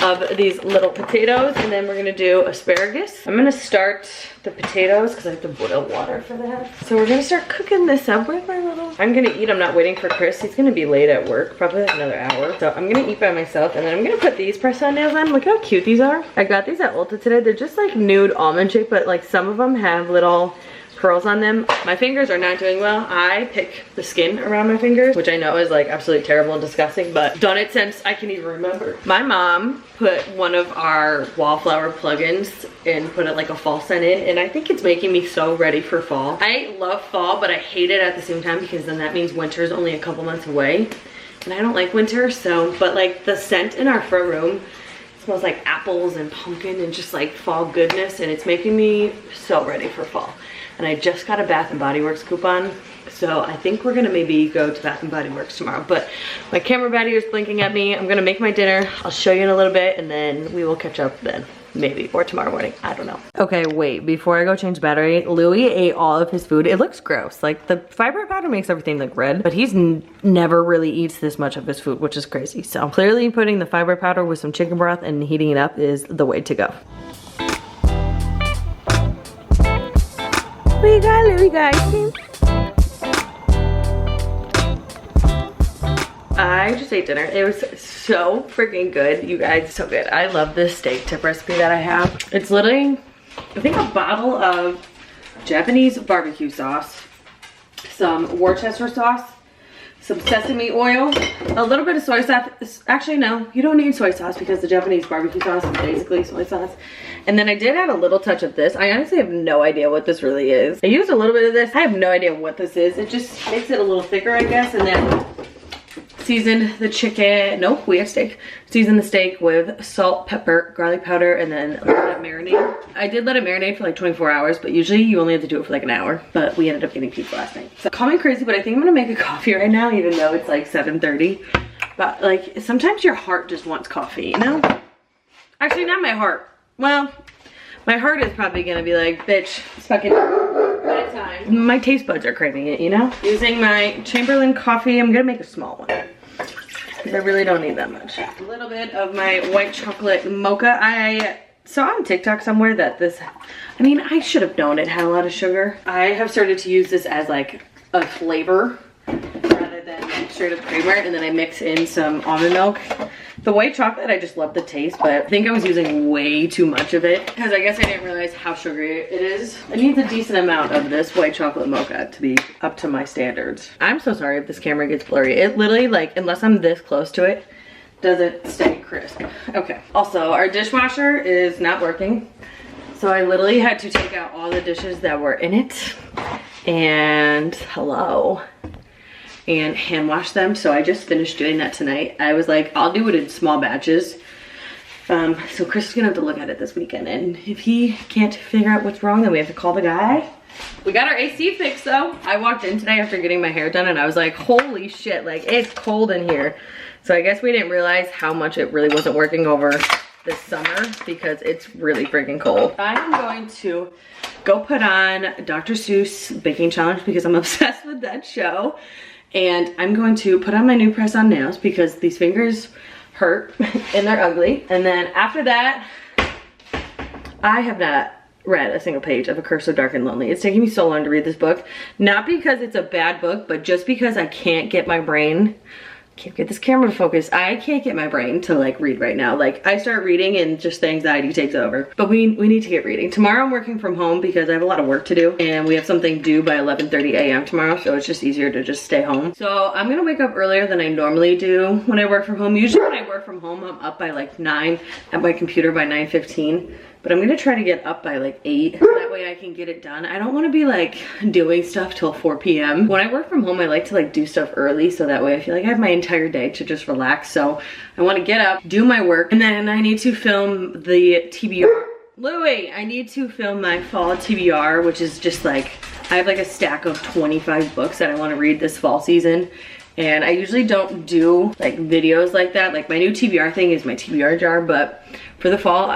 of these little potatoes, and then we're gonna do asparagus. I'm gonna start the potatoes because I have to boil water for that. So we're gonna start cooking this up with my little, I'm gonna eat. I'm not waiting for Chris. He's gonna be late at work, probably like another hour. So I'm gonna eat by myself, and then I'm gonna put these press-on nails on. Look how cute these are. I got these at Ulta today. They're just like nude almond shape, but like some of them have little pearls on them. My fingers are not doing well. I pick the skin around my fingers, which I know is like absolutely terrible and disgusting, but done it since I can even remember. My mom put one of our wallflower plugins and put it like a fall scent in, and I think it's making me so ready for fall. I love fall, but I hate it at the same time because then that means winter is only a couple months away, and I don't like winter. So, but like the scent in our front room smells like apples and pumpkin and just like fall goodness, and it's making me so ready for fall. And I just got a Bath & Body Works coupon, so I think we're gonna maybe go to Bath & Body Works tomorrow. But my camera battery is blinking at me. I'm gonna make my dinner. I'll show you in a little bit, and then we will catch up then. Maybe, or tomorrow morning, I don't know. Okay, wait, before I go change battery, Louis ate all of his food. It looks gross. Like, the fiber powder makes everything look red, but he's never really eats this much of his food, which is crazy. So clearly putting the fiber powder with some chicken broth and heating it up is the way to go. What you got, Louis, guys? I just ate dinner. It was so freaking good, you guys, so good. I love this steak tip recipe that I have. It's literally, I think, a bottle of Japanese barbecue sauce, some Worcester sauce, some sesame oil, a little bit of soy sauce. Actually, no, you don't need soy sauce because the Japanese barbecue sauce is basically soy sauce. And then I did add a little touch of this. I honestly have no idea what this really is. I used a little bit of this. I have no idea what this is. It just makes it a little thicker, I guess. And then seasoned the chicken. Nope, we have steak. Seasoned the steak with salt, pepper, garlic powder, and then let it marinate. I did let it marinate for like 24 hours, but usually you only have to do it for like an hour. But we ended up getting pizza last night. So call me crazy, but I think I'm gonna make a coffee right now, even though it's like 7:30. But like, sometimes your heart just wants coffee, you know? Actually, not my heart. Well, my heart is probably gonna be like, bitch, it's fucking bedtime. My taste buds are craving it, you know? Using my Chamberlain coffee, I'm gonna make a small one. I really don't need that much. A little bit of my white chocolate mocha. I saw on TikTok somewhere that this, I mean, I should have known it had a lot of sugar. I have started to use this as like a flavor rather than like straight up creamer, and then I mix in some almond milk. The white chocolate, I just love the taste, but I think I was using way too much of it because I guess I didn't realize how sugary it is. It needs a decent amount of this white chocolate mocha to be up to my standards. I'm so sorry if this camera gets blurry. It literally, like, unless I'm this close to it, doesn't stay crisp. Okay. Also, our dishwasher is not working. So I literally had to take out all the dishes that were in it and and hand wash them. So I just finished doing that tonight. I was like, I'll do it in small batches. So Chris is gonna have to look at it this weekend, and if he can't figure out what's wrong, then we have to call the guy. We got our AC fixed though. I walked in today after getting my hair done and I was like, holy shit, like it's cold in here. So I guess we didn't realize how much it really wasn't working over this summer because it's really freaking cold. I'm going to go put on Dr. Seuss Baking Challenge because I'm obsessed with that show. And I'm going to put on my new press-on nails because these fingers hurt and they're ugly. And then after that, I have not read a single page of A Curse So Dark and Lonely. It's taking me so long to read this book. Not because it's a bad book, but just because I can't get my brain, can't get this camera to focus. I can't get my brain to like read right now. Like I start reading and just the anxiety takes over. But we need to get reading. Tomorrow I'm working from home because I have a lot of work to do and we have something due by 11:30 a.m. tomorrow. So it's just easier to just stay home. So I'm gonna wake up earlier than I normally do when I work from home. Usually when I work from home, I'm up by like 9 at my computer by 9:15. But I'm gonna try to get up by like 8. That way I can get it done. I don't wanna be like doing stuff till 4 p.m. When I work from home, I like to like do stuff early so that way I feel like I have my entire day to just relax. So I wanna get up, do my work, and then I need to film the TBR. Louie, I need to film my fall TBR, which is just like, I have like a stack of 25 books that I wanna read this fall season. And I usually don't do like videos like that. Like my new TBR thing is my TBR jar, but for the fall,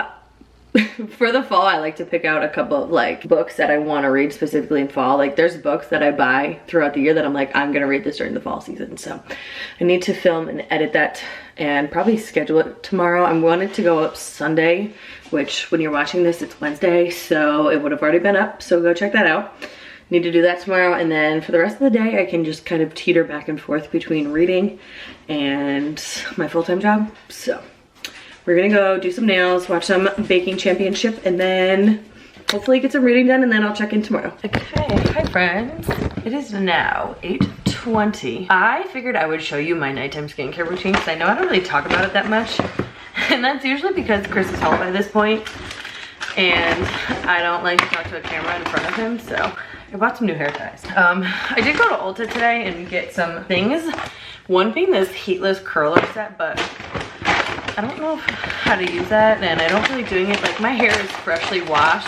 I like to pick out a couple of like books that I want to read specifically in fall. Like there's books that I buy throughout the year that I'm like, I'm gonna read this during the fall season. So I need to film and edit that and probably schedule it tomorrow. I wanted to go up Sunday, which when you're watching this, it's Wednesday, so it would have already been up. So go check that out. Need to do that tomorrow, and then for the rest of the day, I can just kind of teeter back and forth between reading and my full-time job. So we're gonna go do some nails, watch some baking championship, and then hopefully get some reading done, and then I'll check in tomorrow. Okay, hi friends. It is now 8:20. I figured I would show you my nighttime skincare routine because I know I don't really talk about it that much. And that's usually because Chris is home by this point, and I don't like to talk to a camera in front of him, so I bought some new hair ties. I did go to Ulta today and get some things. One being this heatless curler set, but I don't know how to use that, and I don't really doing it. Like my hair is freshly washed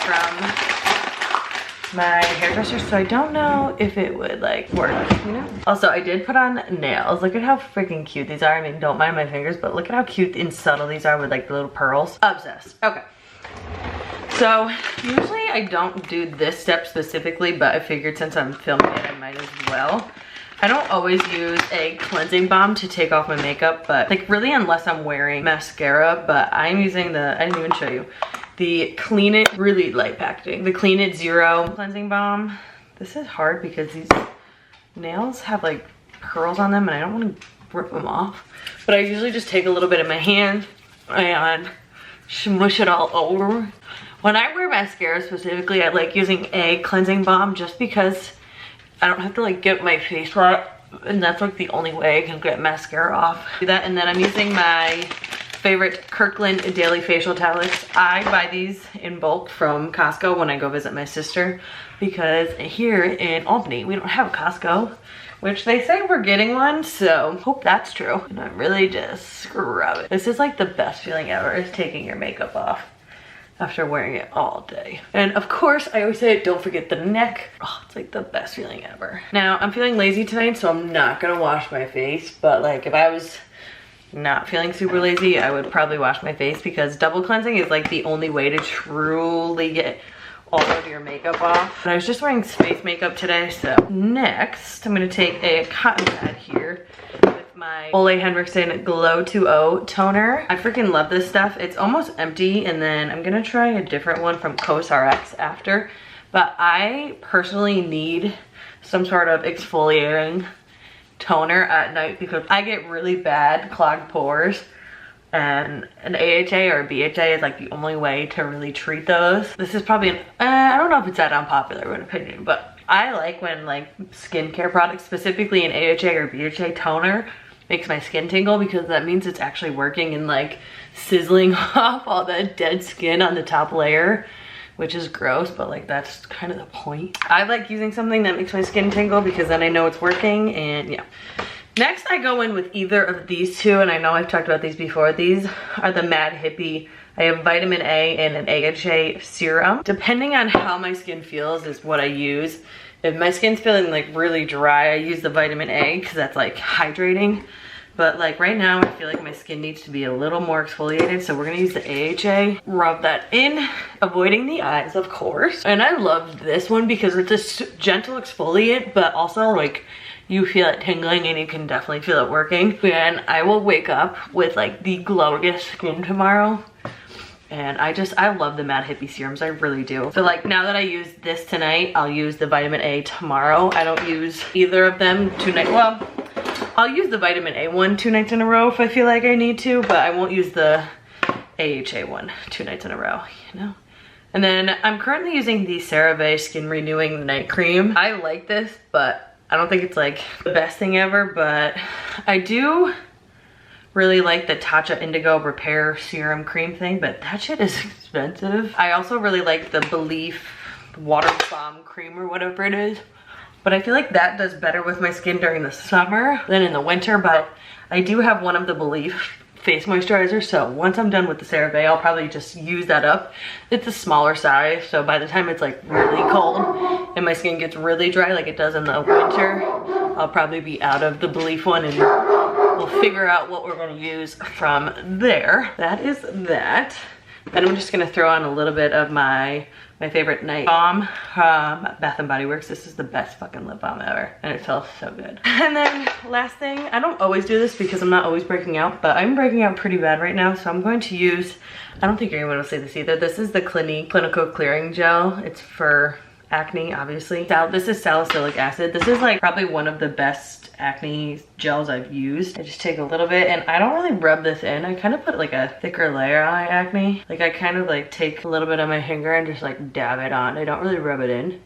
from my hairdresser, so I don't know if it would like work, you know? Also, I did put on nails. Look at how freaking cute these are. I mean, don't mind my fingers, but look at how cute and subtle these are with like the little pearls. Obsessed. Okay. So usually I don't do this step specifically, but I figured since I'm filming it, I might as well. I don't always use a cleansing balm to take off my makeup, but like really unless I'm wearing mascara, but I'm using the, I didn't even show you, the Clean It, really light packaging, the Clean It Zero cleansing balm. This is hard because these nails have like curls on them and I don't want to rip them off. But I usually just take a little bit in my hand and smush it all over. When I wear mascara specifically, I like using a cleansing balm just because I don't have to like get my face wet, and that's like the only way I can get mascara off. Do that, and then I'm using my favorite Kirkland daily facial tablets. I buy these in bulk from Costco when I go visit my sister, because here in Albany we don't have a Costco, which they say we're getting one, so hope that's true. And I really just scrub it. This is like the best feeling ever, is taking your makeup off after wearing it all day. And of course, I always say, don't forget the neck. Oh, it's like the best feeling ever. Now, I'm feeling lazy tonight, so I'm not gonna wash my face, but like if I was not feeling super lazy, I would probably wash my face, because double cleansing is like the only way to truly get all of your makeup off. And I was just wearing face makeup today, so next I'm gonna take a cotton pad here with my Ole Henrikson Glow 2.0 toner. I freaking love this stuff. It's almost empty, and then I'm gonna try a different one from CosRX after, but I personally need some sort of exfoliating toner at night because I get really bad clogged pores, and an AHA or a BHA is like the only way to really treat those. This is probably an, I don't know if it's that unpopular of an opinion, but I like when like skincare products, specifically an AHA or BHA toner, makes my skin tingle, because that means it's actually working and like sizzling off all the dead skin on the top layer, which is gross, but like that's kind of the point. I like using something that makes my skin tingle because then I know it's working, and yeah. Next, I go in with either of these two, and I know I've talked about these before. These are the Mad Hippie. I have vitamin A and an AHA serum. Depending on how my skin feels is what I use. If my skin's feeling like really dry, I use the vitamin A because that's like hydrating. But like right now, I feel like my skin needs to be a little more exfoliated, so we're gonna use the AHA. Rub that in, avoiding the eyes, of course. And I love this one because it's a gentle exfoliant, but also like you feel it tingling and you can definitely feel it working. And I will wake up with like the glowiest skin tomorrow. And I love the Mad Hippie serums, I really do. So like now that I use this tonight, I'll use the vitamin A tomorrow. I don't use either of them tonight. Well, I'll use the vitamin A one 2 nights in a row if I feel like I need to, but I won't use the AHA one 2 nights in a row, you know? And then I'm currently using the CeraVe Skin Renewing Night Cream. I like this, but I don't think it's like the best thing ever, but I do really like the Tatcha Indigo Repair Serum Cream thing, but that shit is expensive. I also really like the Belief Water Balm Cream or whatever it is, but I feel like that does better with my skin during the summer than in the winter. But I do have one of the Belief face moisturizers, so once I'm done with the CeraVe, I'll probably just use that up. It's a smaller size, so by the time it's like really cold and my skin gets really dry like it does in the winter, I'll probably be out of the Belief one, and we'll figure out what we're gonna use from there. That is that. Then I'm just gonna throw on a little bit of my favorite night balm from Bath & Body Works. This is the best fucking lip balm ever, and it smells so good. And then last thing, I don't always do this because I'm not always breaking out, but I'm breaking out pretty bad right now, so I'm going to use, I don't think anyone will say this either, this is the Clinique Clinical Clearing Gel. It's for acne, obviously. This is salicylic acid. This is like probably one of the best acne gels I've used. I just take a little bit, and I don't really rub this in. I kind of put like a thicker layer on my acne. Like I kind of like take a little bit of my finger and just like dab it on. I don't really rub it in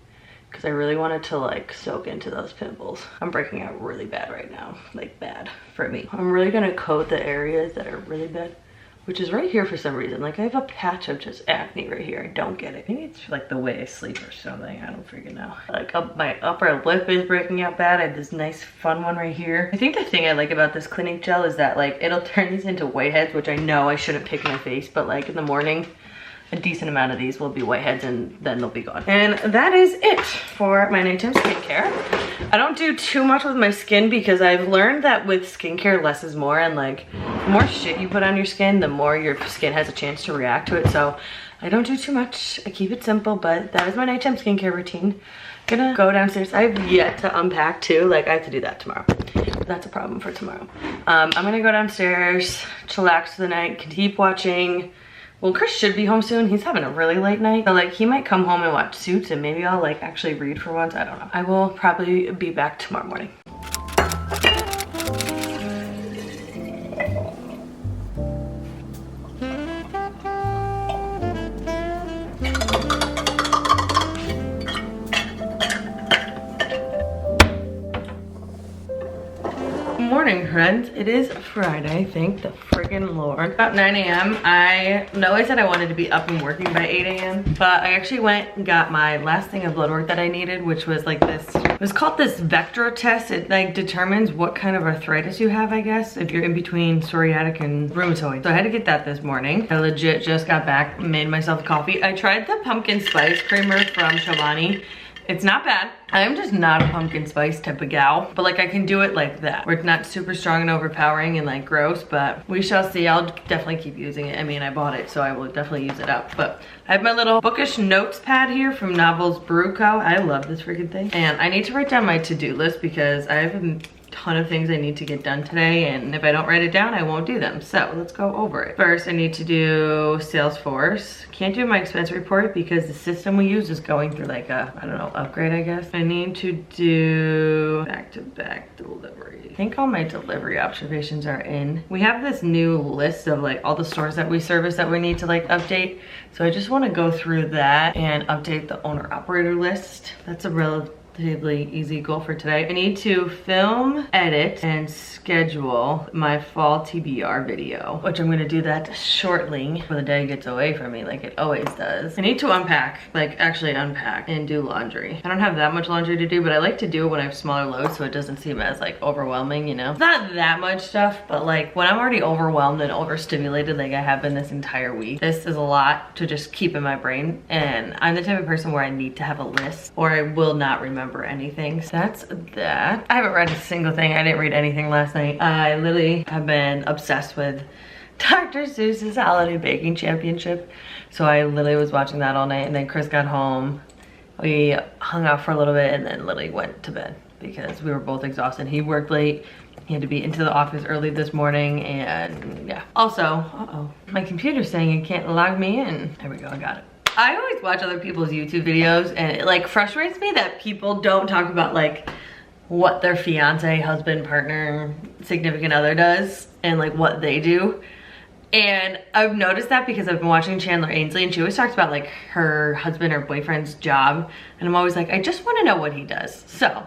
because I really want it to like soak into those pimples. I'm breaking out really bad right now, like bad for me. I'm really gonna coat the areas that are really bad, which is right here for some reason. Like I have a patch of just acne right here. I don't get it. Maybe it's like the way I sleep or something. I don't freaking know. Like my upper lip is breaking out bad. I have this nice fun one right here. I think the thing I like about this Clinique gel is that like it'll turn these into whiteheads, which I know I shouldn't pick my face, but like in the morning, a decent amount of these will be whiteheads and then they'll be gone. And that is it for my nighttime skincare. I don't do too much with my skin because I've learned that with skincare, less is more, and like the more shit you put on your skin, the more your skin has a chance to react to it. So I don't do too much. I keep it simple, but that is my nighttime skincare routine. Gonna go downstairs. I've yet to unpack too. Like I have to do that tomorrow. That's a problem for tomorrow. I'm gonna go downstairs, chillax for the night, keep watching. Well, Chris should be home soon. He's having a really late night. So like he might come home and watch Suits, and maybe I'll like actually read for once. I don't know. I will probably be back tomorrow morning. morning, friends. It is Friday, thank the friggin' Lord. About 9 a.m. I know I said I wanted to be up and working by 8 a.m. but I actually went and got my last thing of blood work that I needed, which was like this. It was called this vector test. It like determines what kind of arthritis you have, I guess, if you're in between psoriatic and rheumatoid. So I had to get that this morning. I legit just got back, made myself coffee. I tried the pumpkin spice creamer from Chobani. It's not bad. I'm just not a pumpkin spice type of gal, but like I can do it like that, where it's not super strong and overpowering and like gross, but we shall see. I'll definitely keep using it. I mean, I bought it, so I will definitely use it up. But I have my little bookish notes pad here from Novels Brew Co. I love this freaking thing. And I need to write down my to-do list because I have a ton of things I need to get done today, and if I don't write it down, I won't do them. So let's go over it. First, I need to do Salesforce. Can't do my expense report because the system we use is going through like a, I don't know, upgrade, I guess. I need to do back-to-back delivery. I think all my delivery observations are in. We have this new list of like all the stores that we service that we need to like update. So I just want to go through that and update the owner operator list. That's a relatively easy goal for today. I need to film, edit, and schedule my fall TBR video, which I'm gonna do that shortly before the day gets away from me like it always does. I need to unpack, like actually unpack and do laundry. I don't have that much laundry to do, but I like to do it when I have smaller loads so it doesn't seem as like overwhelming, you know? It's not that much stuff, but like when I'm already overwhelmed and overstimulated like I have been this entire week, this is a lot to just keep in my brain. And I'm the type of person where I need to have a list or I will not remember anything. So that's that. I haven't read a single thing. I didn't read anything last night. I literally have been obsessed with Dr. Seuss's Holiday Baking Championship. So I literally was watching that all night, and then Chris got home. We hung out for a little bit and then literally went to bed because we were both exhausted. He worked late. He had to be into the office early this morning, and yeah. Also, my computer's saying it can't log me in. There we go, I got it. I always watch other people's YouTube videos, and it like frustrates me that people don't talk about like what their fiance, husband, partner, significant other does and like what they do. And I've noticed that because I've been watching Chandler Ainsley, and she always talks about like her husband or boyfriend's job, and I'm always like, I just want to know what he does. So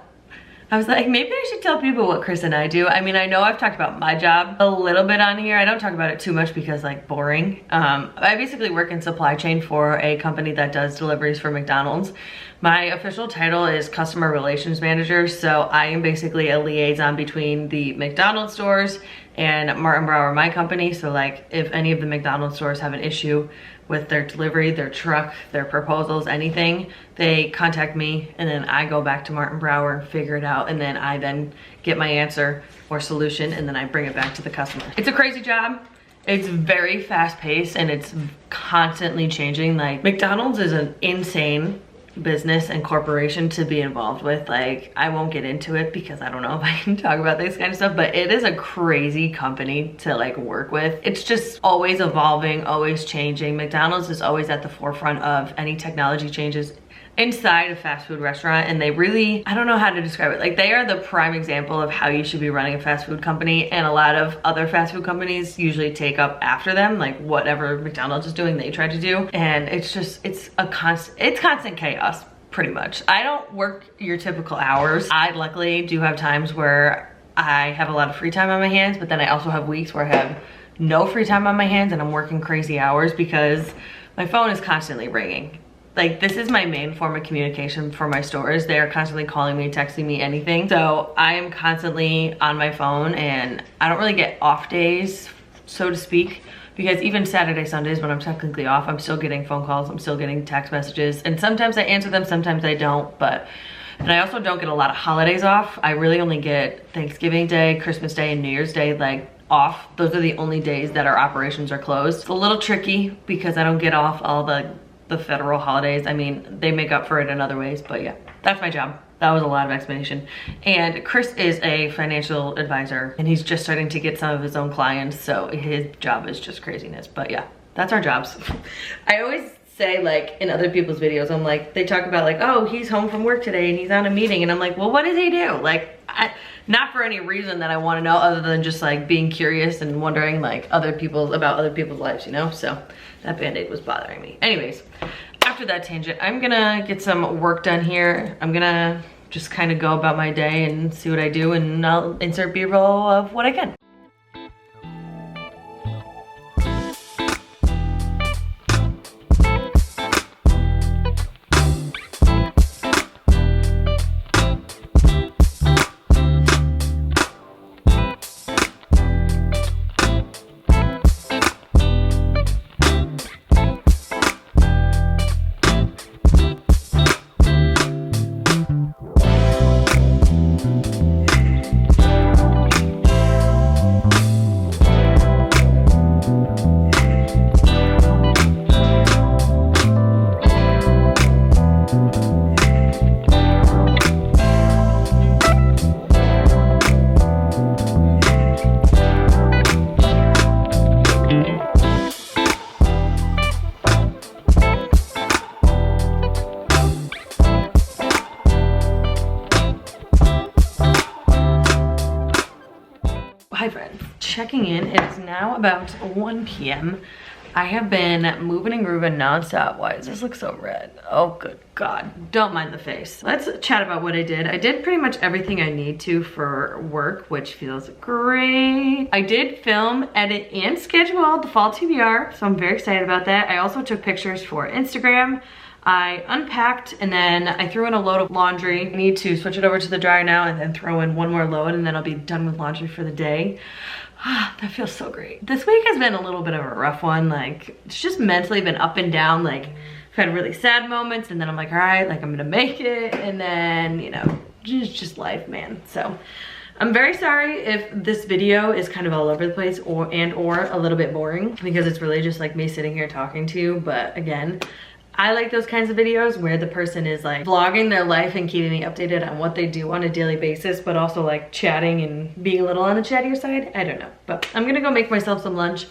I was like, maybe I should tell people what Chris and I do. I mean, I know I've talked about my job a little bit on here. I don't talk about it too much because like boring. I basically work in supply chain for a company that does deliveries for McDonald's. My official title is customer relations manager. So I am basically a liaison between the McDonald's stores and Martin Brower, my company. So like if any of the McDonald's stores have an issue with their delivery, their truck, their proposals, anything, they contact me, and then I go back to Martin Brower, figure it out, and then I then get my answer or solution, and then I bring it back to the customer. It's a crazy job. It's very fast paced and it's constantly changing. Like McDonald's is an insane business and corporation to be involved with. Like I won't get into it because I don't know if I can talk about this kind of stuff, but it is a crazy company to like work with. It's just always evolving, always changing. McDonald's is always at the forefront of any technology changes inside a fast food restaurant, and they really, I don't know how to describe it. Like they are the prime example of how you should be running a fast food company, and a lot of other fast food companies usually take up after them, like whatever McDonald's is doing, they try to do. And it's just, it's constant chaos pretty much. I don't work your typical hours. I luckily do have times where I have a lot of free time on my hands, but then I also have weeks where I have no free time on my hands and I'm working crazy hours because my phone is constantly ringing. Like this is my main form of communication for my stores. They are constantly calling me, texting me, anything. So I am constantly on my phone, and I don't really get off days, so to speak, because even Saturday, Sundays when I'm technically off, I'm still getting phone calls, I'm still getting text messages, and sometimes I answer them, sometimes I don't. And I also don't get a lot of holidays off. I really only get Thanksgiving Day, Christmas Day, and New Year's Day like off. Those are the only days that our operations are closed. It's a little tricky because I don't get off all the federal holidays. I mean, they make up for it in other ways, but yeah, that's my job. That was a lot of explanation. And Chris is a financial advisor, and he's just starting to get some of his own clients, so his job is just craziness. But yeah, that's our jobs. I always say, like in other people's videos, I'm like, they talk about like, oh, he's home from work today and he's on a meeting, and I'm like, well, what does he do? Like, not for any reason that I want to know other than just like being curious and wondering like about other people's lives, you know? So that Band-Aid was bothering me. Anyways, after that tangent, I'm gonna get some work done here. I'm gonna just kind of go about my day and see what I do, and I'll insert B-roll of what I can. Hi friends, checking in. It's now about 1 p.m. I have been moving and grooving nonstop. Why does this look so red? Oh good God, don't mind the face. Let's chat about what I did. I did pretty much everything I need to for work, which feels great. I did film, edit, and schedule the fall TBR, so I'm very excited about that. I also took pictures for Instagram. I unpacked and then I threw in a load of laundry. I need to switch it over to the dryer now and then throw in one more load, and then I'll be done with laundry for the day. That feels so great. This week has been a little bit of a rough one. Like, it's just mentally been up and down. Like, I've had really sad moments, and then I'm like, all right, like I'm gonna make it. And then, you know, just life, man. So I'm very sorry if this video is kind of all over the place or a little bit boring, because it's really just like me sitting here talking to you. But again, I like those kinds of videos where the person is like vlogging their life and keeping me updated on what they do on a daily basis, but also like chatting and being a little on the chattier side. I don't know, but I'm gonna go make myself some lunch.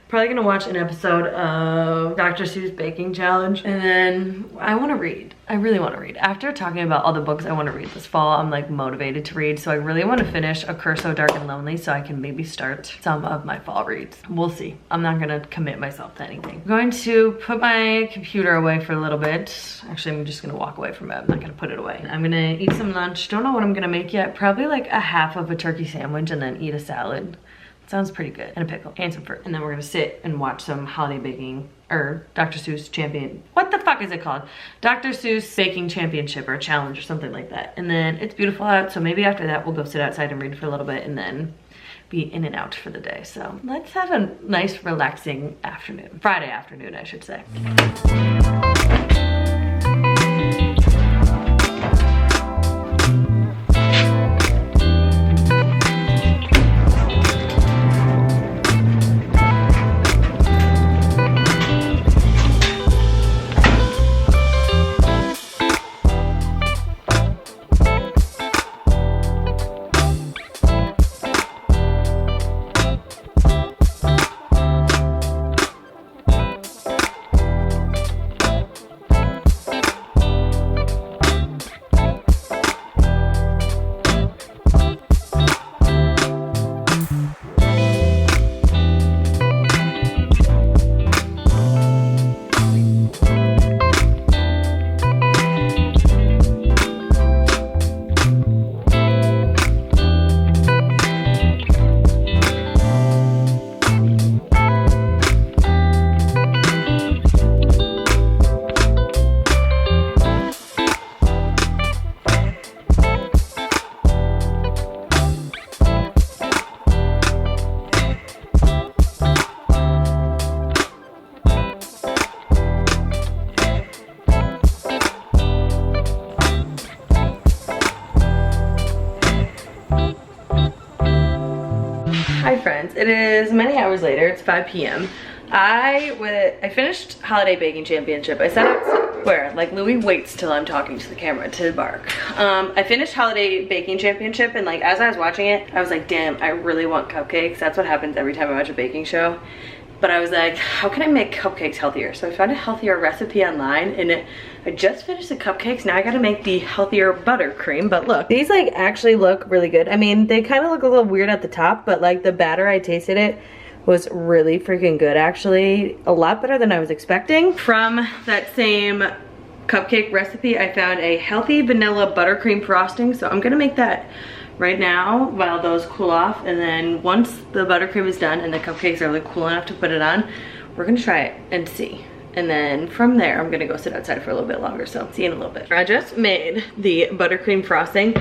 Probably gonna watch an episode of Dr. Seuss Baking Challenge, and then I wanna read. I really wanna read. After talking about all the books I wanna read this fall, I'm like motivated to read, so I really wanna finish A Curse So Dark and Lonely so I can maybe start some of my fall reads. We'll see. I'm not gonna commit myself to anything. I'm going to put my computer away for a little bit. Actually, I'm just gonna walk away from it. I'm not gonna put it away. I'm gonna eat some lunch. Don't know what I'm gonna make yet. Probably like a half of a turkey sandwich and then eat a salad. Sounds pretty good. And a pickle and some fruit. And then we're gonna sit and watch some holiday baking, or Dr. Seuss champion. What the fuck is it called? Dr. Seuss Baking Championship or Challenge or something like that. And then it's beautiful out, so maybe after that we'll go sit outside and read for a little bit and then be in and out for the day. So let's have a nice relaxing afternoon. Friday afternoon, I should say. Hi friends, it is many hours later, it's 5 p.m. I finished Holiday Baking Championship. I set out where, like Louis waits till I'm talking to the camera to bark. I finished Holiday Baking Championship, and like as I was watching it, I was like, damn, I really want cupcakes. That's what happens every time I watch a baking show. But I was like, how can I make cupcakes healthier? So I found a healthier recipe online, and I just finished the cupcakes. Now I gotta make the healthier buttercream. But look, these like actually look really good. I mean, they kind of look a little weird at the top, but like the batter, I tasted it, was really freaking good actually. A lot better than I was expecting. From that same cupcake recipe. I found a healthy vanilla buttercream frosting, so I'm gonna make that right now while those cool off, and then once the buttercream is done and the cupcakes are like cool enough to put it on, we're gonna try it and see. And then from there, I'm gonna go sit outside for a little bit longer, so see you in a little bit. I just made the buttercream frosting.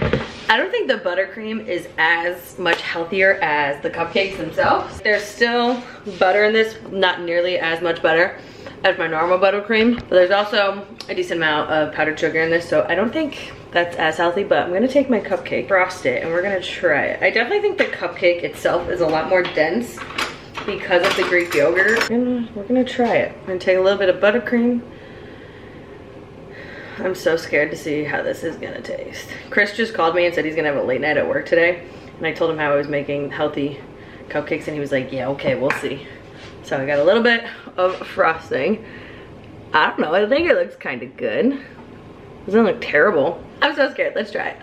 I don't think the buttercream is as much healthier as the cupcakes themselves. There's still butter in this, not nearly as much butter as my normal buttercream, but there's also a decent amount of powdered sugar in this, so I don't think that's as healthy. But I'm gonna take my cupcake, frost it, and we're gonna try it. I definitely think the cupcake itself is a lot more dense because of the Greek yogurt, and we're gonna try it. I'm gonna take a little bit of buttercream. I'm so scared to see how this is gonna taste. Chris just called me and said he's gonna have a late night at work today, and I told him how I was making healthy cupcakes, and he was like, yeah, okay, we'll see. So I got a little bit of frosting. I don't know, I think it looks kind of good. It doesn't look terrible. I'm so scared, let's try it.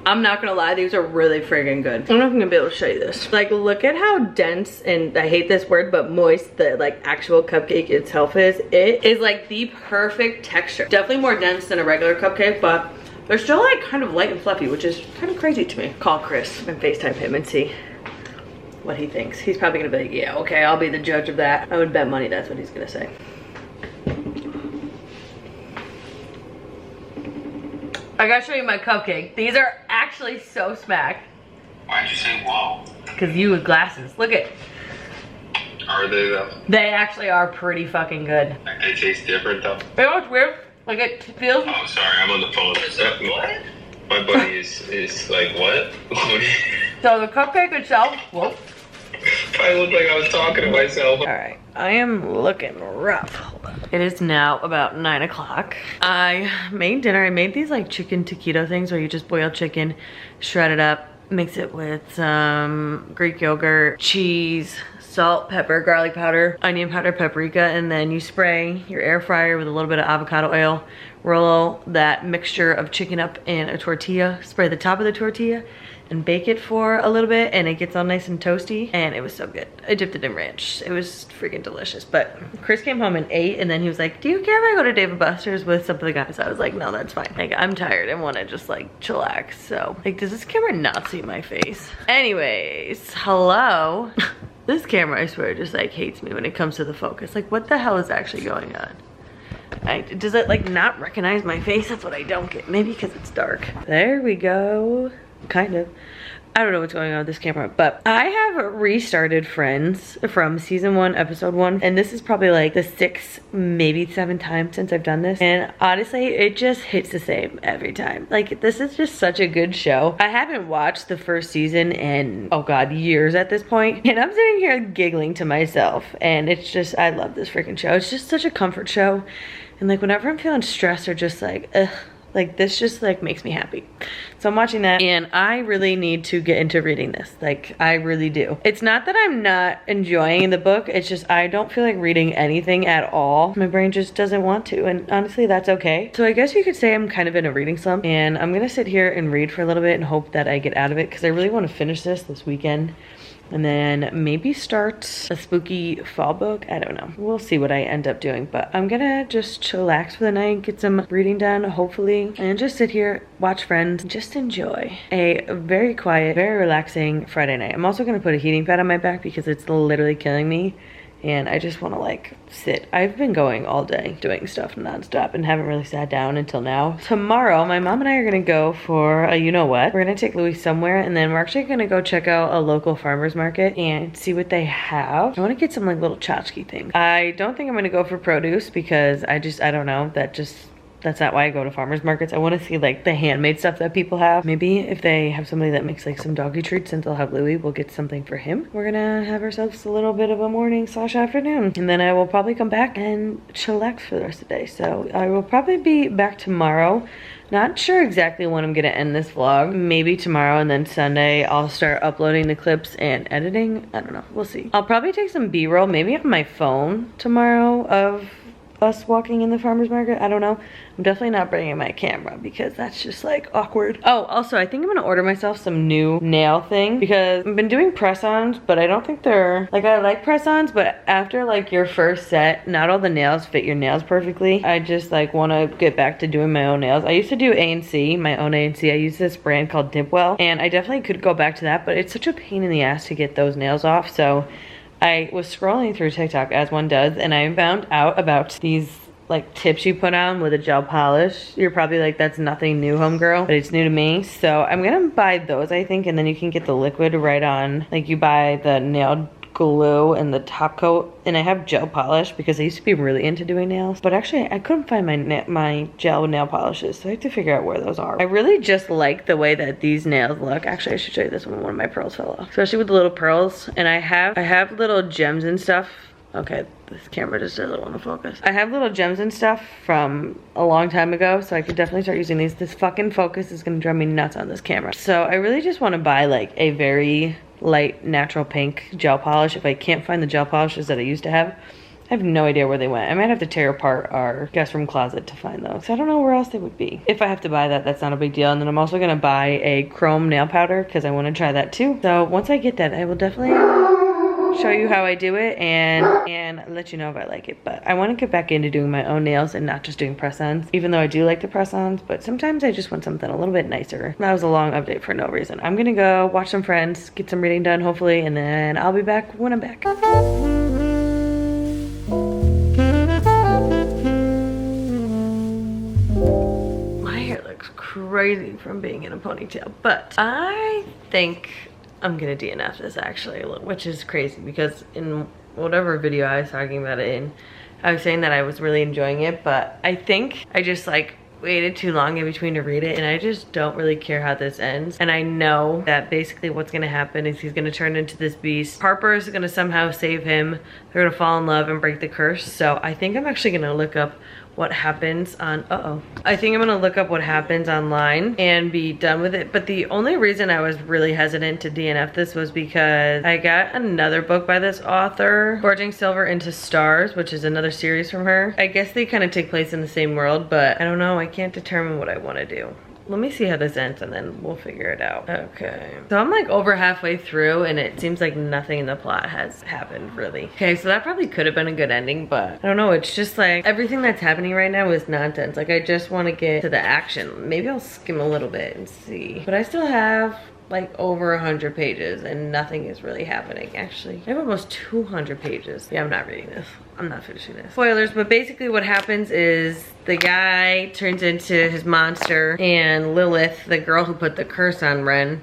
I'm not gonna lie, these are really friggin' good. I don't know if I'm gonna be able to show you this. Like, look at how dense, and I hate this word, but moist the like actual cupcake itself is. It is like the perfect texture. Definitely more dense than a regular cupcake, but they're still like kind of light and fluffy, which is kind of crazy to me. Call Chris and FaceTime him and see what he thinks. He's probably gonna be like, yeah, okay, I'll be the judge of that. I would bet money that's what he's gonna say. I gotta show you my cupcake. These are actually so smack. Why'd you say whoa? Because you with glasses. Look at. Are they though? They actually are pretty fucking good. Like they taste different though? You know what's weird? Like it feels. Oh, sorry, I'm on the phone. What? My buddy is like, what? So the cupcake itself, whoa. I looked like I was talking to myself. All right, I am looking rough. Hold on. It is now about 9 o'clock. I made dinner. I made these like chicken taquito things where you just boil chicken, shred it up, mix it with some Greek yogurt, cheese, salt, pepper, garlic powder, onion powder, paprika, and then you spray your air fryer with a little bit of avocado oil, roll that mixture of chicken up in a tortilla, spray the top of the tortilla, and bake it for a little bit, and it gets all nice and toasty, and it was so good. I dipped it in ranch. It was freaking delicious. But Chris came home and ate, and then he was like, do you care if I go to Dave & Buster's with some of the guys? I was like, no, that's fine. Like, I'm tired and want to just like chillax. So like, does this camera not see my face? Anyways, hello. This camera, I swear, just like hates me when it comes to the focus. Like, what the hell is actually going on? Does it like not recognize my face? That's what I don't get. Maybe because it's dark. There we go. Kind of. I don't know what's going on with this camera, but I have restarted Friends from season 1, episode 1, and this is probably like the 6th, maybe 7th time since I've done this, and honestly, it just hits the same every time. Like, this is just such a good show. I haven't watched the first season in, oh god, years at this point, and I'm sitting here giggling to myself, and it's just, I love this freaking show. It's just such a comfort show, and like, whenever I'm feeling stressed or just like, ugh, like this just like makes me happy. So I'm watching that, and I really need to get into reading this. Like, I really do. It's not that I'm not enjoying the book, it's just I don't feel like reading anything at all. My brain just doesn't want to, and honestly that's okay. So I guess you could say I'm kind of in a reading slump, and I'm gonna sit here and read for a little bit and hope that I get out of it, because I really want to finish this weekend. And then maybe start a spooky fall book. I don't know. We'll see what I end up doing. But I'm gonna just chillax for the night, get some reading done, hopefully, and just sit here, watch Friends, just enjoy a very quiet, very relaxing Friday night. I'm also gonna put a heating pad on my back because it's literally killing me. And I just want to like sit. I've been going all day doing stuff nonstop and haven't really sat down until now. Tomorrow, my mom and I are gonna go for a you-know-what. We're gonna take Louis somewhere, and then we're actually gonna go check out a local farmer's market and see what they have. I wanna get some like little tchotchke things. I don't think I'm gonna go for produce because I don't know, that's not why I go to farmers markets. I want to see like the handmade stuff that people have. Maybe if they have somebody that makes like some doggy treats, since I'll have Louis, we'll get something for him. We're gonna have ourselves a little bit of a morning / afternoon. And then I will probably come back and chillax for the rest of the day. So I will probably be back tomorrow. Not sure exactly when I'm gonna end this vlog. Maybe tomorrow, and then Sunday I'll start uploading the clips and editing. I don't know, we'll see. I'll probably take some B-roll, maybe on my phone tomorrow, of us walking in the farmer's market. I don't know. I'm definitely not bringing my camera because that's just like awkward. Oh, also I think I'm gonna order myself some new nail thing because I've been doing press-ons, but I don't think they're, like, I like press-ons, but after like your first set, not all the nails fit your nails perfectly. I just like wanna get back to doing my own nails. I used to do A&C, my own A&C. I use this brand called Dipwell, and I definitely could go back to that, but it's such a pain in the ass to get those nails off. So I was scrolling through TikTok as one does, and I found out about these like tips you put on with a gel polish. You're probably like, that's nothing new, homegirl, but it's new to me. So I'm gonna buy those, I think, and then you can get the liquid right on. Like you buy the nail glue and the top coat, and I have gel polish because I used to be really into doing nails, but actually I couldn't find my gel nail polishes, so I have to figure out where those are. I really just like the way that these nails look. Actually, I should show you this one of my pearls fell off, especially with the little pearls. And I have little gems and stuff. Okay, this camera just doesn't want to focus. I have little gems and stuff from a long time ago, so I could definitely start using these. This fucking focus is gonna drive me nuts on this camera. So I really just want to buy like a very light natural pink gel polish. If I can't find the gel polishes that I used to have, I have no idea where they went. I might have to tear apart our guest room closet to find those. So I don't know where else they would be. If I have to buy that, that's not a big deal. And then I'm also gonna buy a chrome nail powder because I want to try that too. So once I get that, I will definitely show you how I do it and let you know if I like it. But I want to get back into doing my own nails and not just doing press-ons, even though I do like the press-ons, but sometimes I just want something a little bit nicer. That was a long update for no reason. I'm gonna go watch some Friends, get some reading done hopefully, and then I'll be back when I'm back. My hair looks crazy from being in a ponytail, but I think I'm gonna DNF this actually, which is crazy because in whatever video I was talking about it in, I was saying that I was really enjoying it, but I think I just like waited too long in between to read it, and I just don't really care how this ends. And I know that basically what's gonna happen is he's gonna turn into this beast. Harper is gonna somehow save him. They're gonna fall in love and break the curse. So I think I'm actually gonna look up what happens on, I think I'm gonna look up what happens online and be done with it. But the only reason I was really hesitant to DNF this was because I got another book by this author, Forging Silver into Stars, which is another series from her. I guess they kind of take place in the same world, but I don't know, I can't determine what I want to do. Let me see how this ends and then we'll figure it out. Okay, so I'm like over halfway through and it seems like nothing in the plot has happened really. Okay, so that probably could have been a good ending, but I don't know, it's just like everything that's happening right now is nonsense. Like I just want to get to the action. Maybe I'll skim a little bit and see, but I still have like over 100 pages and nothing is really happening. Actually, I have almost 200 pages. Yeah, I'm not reading this. I'm not finishing this. Spoilers, but basically what happens is the guy turns into his monster, and Lilith, the girl who put the curse on Ren,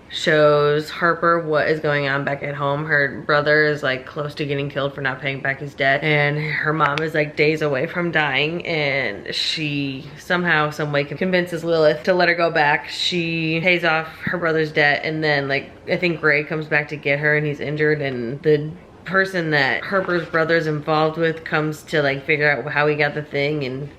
shows Harper what is going on back at home. Her brother is like close to getting killed for not paying back his debt, and her mom is like days away from dying, and she somehow, some way convinces Lilith to let her go back. She pays off her brother's debt, and then like I think Gray comes back to get her and he's injured, and the person that Harper's brother's involved with comes to like figure out how he got the thing, and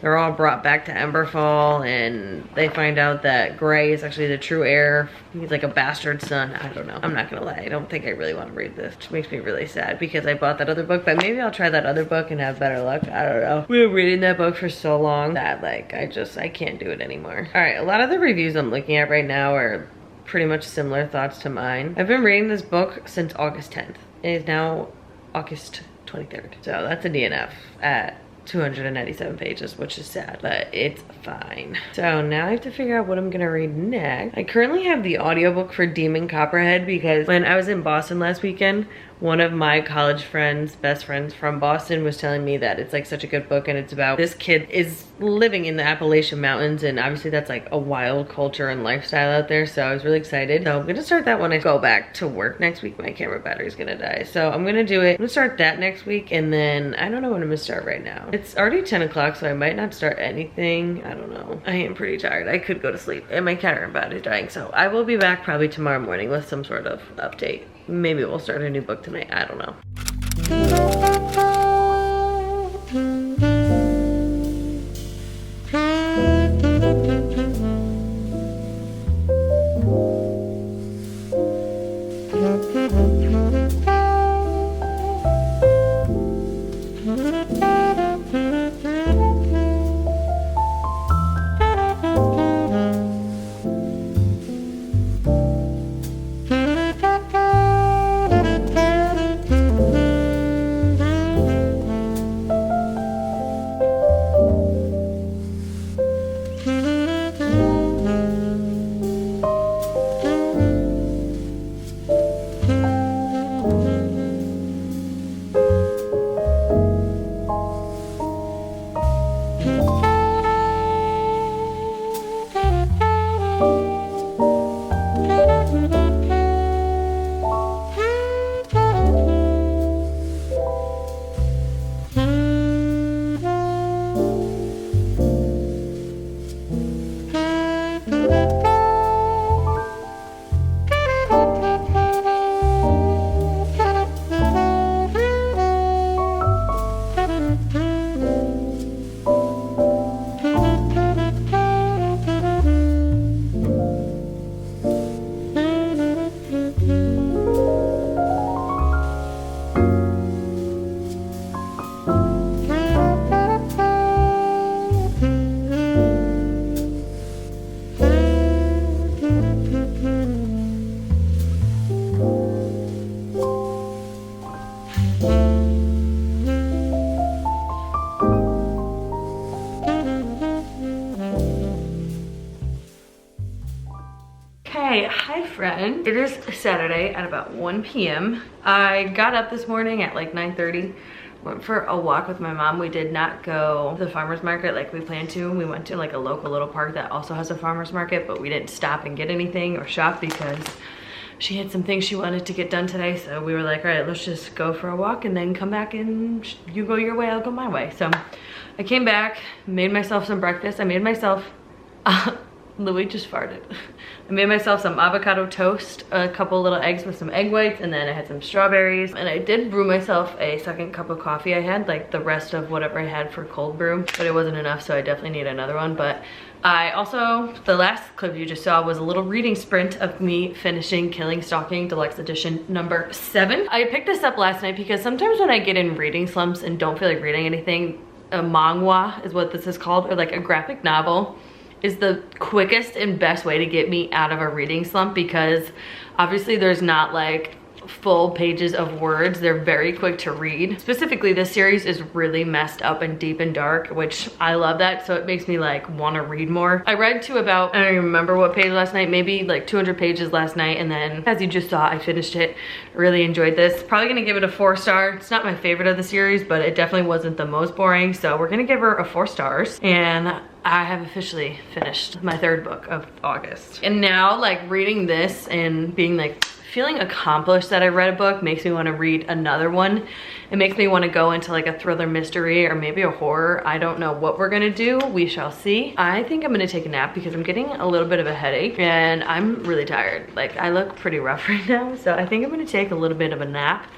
they're all brought back to Emberfall, and they find out that Gray is actually the true heir. He's like a bastard son. I don't know. I'm not gonna lie. I don't think I really want to read this, which makes me really sad because I bought that other book, but maybe I'll try that other book and have better luck. I don't know. We were reading that book for so long that like I can't do it anymore. All right, a lot of the reviews I'm looking at right now are pretty much similar thoughts to mine. I've been reading this book since August 10th. It is now August 23rd. So that's a DNF at 297 pages, which is sad, but it's fine. So now I have to figure out what I'm gonna read next. I currently have the audiobook for Demon Copperhead because when I was in Boston last weekend, one of my college friends, best friends from Boston, was telling me that it's like such a good book, and it's about this kid is living in the Appalachian Mountains, and obviously that's like a wild culture and lifestyle out there, so I was really excited. So I'm gonna start that when I go back to work next week. My camera battery's gonna die, so I'm gonna do it. I'm gonna start that next week, and then I don't know when I'm gonna start right now. It's already 10 o'clock, so I might not start anything. I don't know. I am pretty tired. I could go to sleep, and my camera battery's dying, so I will be back probably tomorrow morning with some sort of update. Maybe we'll start a new book tonight. I don't know. And it is Saturday at about 1 p.m. I got up this morning at like 9:30. Went for a walk with my mom. We did not go to the farmer's market like we planned to. We went to like a local little park that also has a farmer's market, but we didn't stop and get anything or shop because she had some things she wanted to get done today. So we were like, all right, let's just go for a walk and then come back and you go your way, I'll go my way. So I came back, made myself some breakfast. I made myself, Louis just farted. I made myself some avocado toast, a couple little eggs with some egg whites, and then I had some strawberries. And I did brew myself a second cup of coffee. I had like the rest of whatever I had for cold brew, but it wasn't enough, so I definitely need another one. But I also, the last clip you just saw was a little reading sprint of me finishing Killing Stalking Deluxe Edition number 7. I picked this up last night because sometimes when I get in reading slumps and don't feel like reading anything, a manhwa is what this is called, or like a graphic novel, is the quickest and best way to get me out of a reading slump, because obviously there's not like full pages of words. They're very quick to read. Specifically, this series is really messed up and deep and dark, which I love that, so it makes me like want to read more. I read to about, I don't even remember what page last night, maybe like 200 pages last night, and then as you just saw, I finished it. Really enjoyed this. Probably gonna give it a 4-star. It's not my favorite of the series, but it definitely wasn't the most boring, so we're gonna give her a 4 stars. And I have officially finished my 3rd book of August. And now like reading this and being like feeling accomplished that I read a book makes me want to read another one. It makes me want to go into like a thriller mystery or maybe a horror. I don't know what we're gonna do. We shall see. I think I'm gonna take a nap because I'm getting a little bit of a headache and I'm really tired. Like I look pretty rough right now. So I think I'm gonna take a little bit of a nap.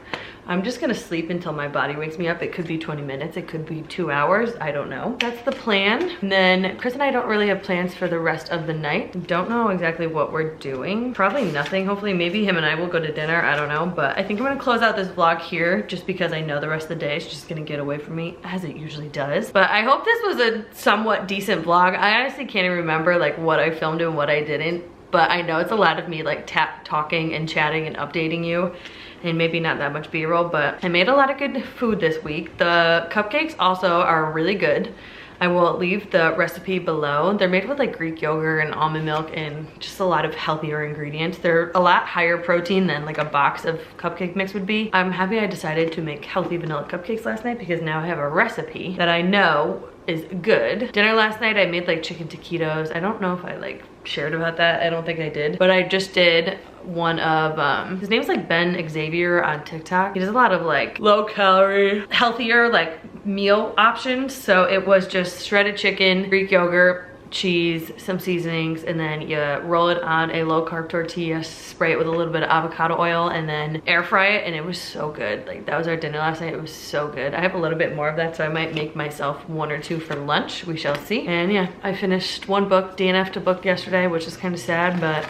I'm just gonna sleep until my body wakes me up. It could be 20 minutes, it could be 2 hours, I don't know. That's the plan. And then Chris and I don't really have plans for the rest of the night. Don't know exactly what we're doing. Probably nothing, hopefully. Maybe him and I will go to dinner, I don't know. But I think I'm gonna close out this vlog here just because I know the rest of the day is just gonna get away from me as it usually does. But I hope this was a somewhat decent vlog. I honestly can't even remember like what I filmed and what I didn't. But I know it's a lot of me like talking and chatting and updating you, and maybe not that much b-roll, but I made a lot of good food this week. The cupcakes also are really good. I will leave the recipe below. They're made with like Greek yogurt and almond milk and just a lot of healthier ingredients. They're a lot higher protein than like a box of cupcake mix would be. I'm happy I decided to make healthy vanilla cupcakes last night because now I have a recipe that I know is good. Dinner last night, I made like chicken taquitos. I don't know if I like shared about that. I don't think I did, but I just did one of, his name's like Ben Xavier on TikTok. He does a lot of like low calorie, healthier like meal options. So it was just shredded chicken, Greek yogurt, cheese, some seasonings, and then you roll it on a low carb tortilla, spray it with a little bit of avocado oil, and then air fry it, and it was so good. Like that was our dinner last night. It was so good. I have a little bit more of that, so I might make myself 1 or 2 for lunch. We shall see. And yeah, I finished 1 book, DNF to book yesterday, which is kind of sad, but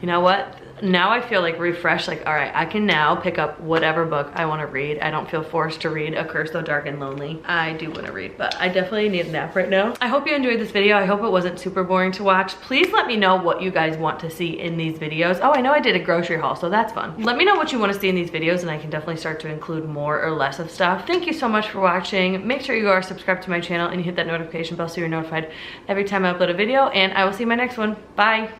you know what? Now I feel like refreshed, like all right, I can now pick up whatever book I want to read. I don't feel forced to read A Curse Though Dark and Lonely. I do want to read, but I definitely need a nap right now. I hope you enjoyed this video. I hope it wasn't super boring to watch. Please let me know what you guys want to see in these videos. Oh, I know I did a grocery haul, so that's fun. Let me know what you want to see in these videos and I can definitely start to include more or less of stuff. Thank you so much for watching. Make sure you are subscribed to my channel and you hit that notification bell so you're notified every time I upload a video, and I will see you in my next one. Bye.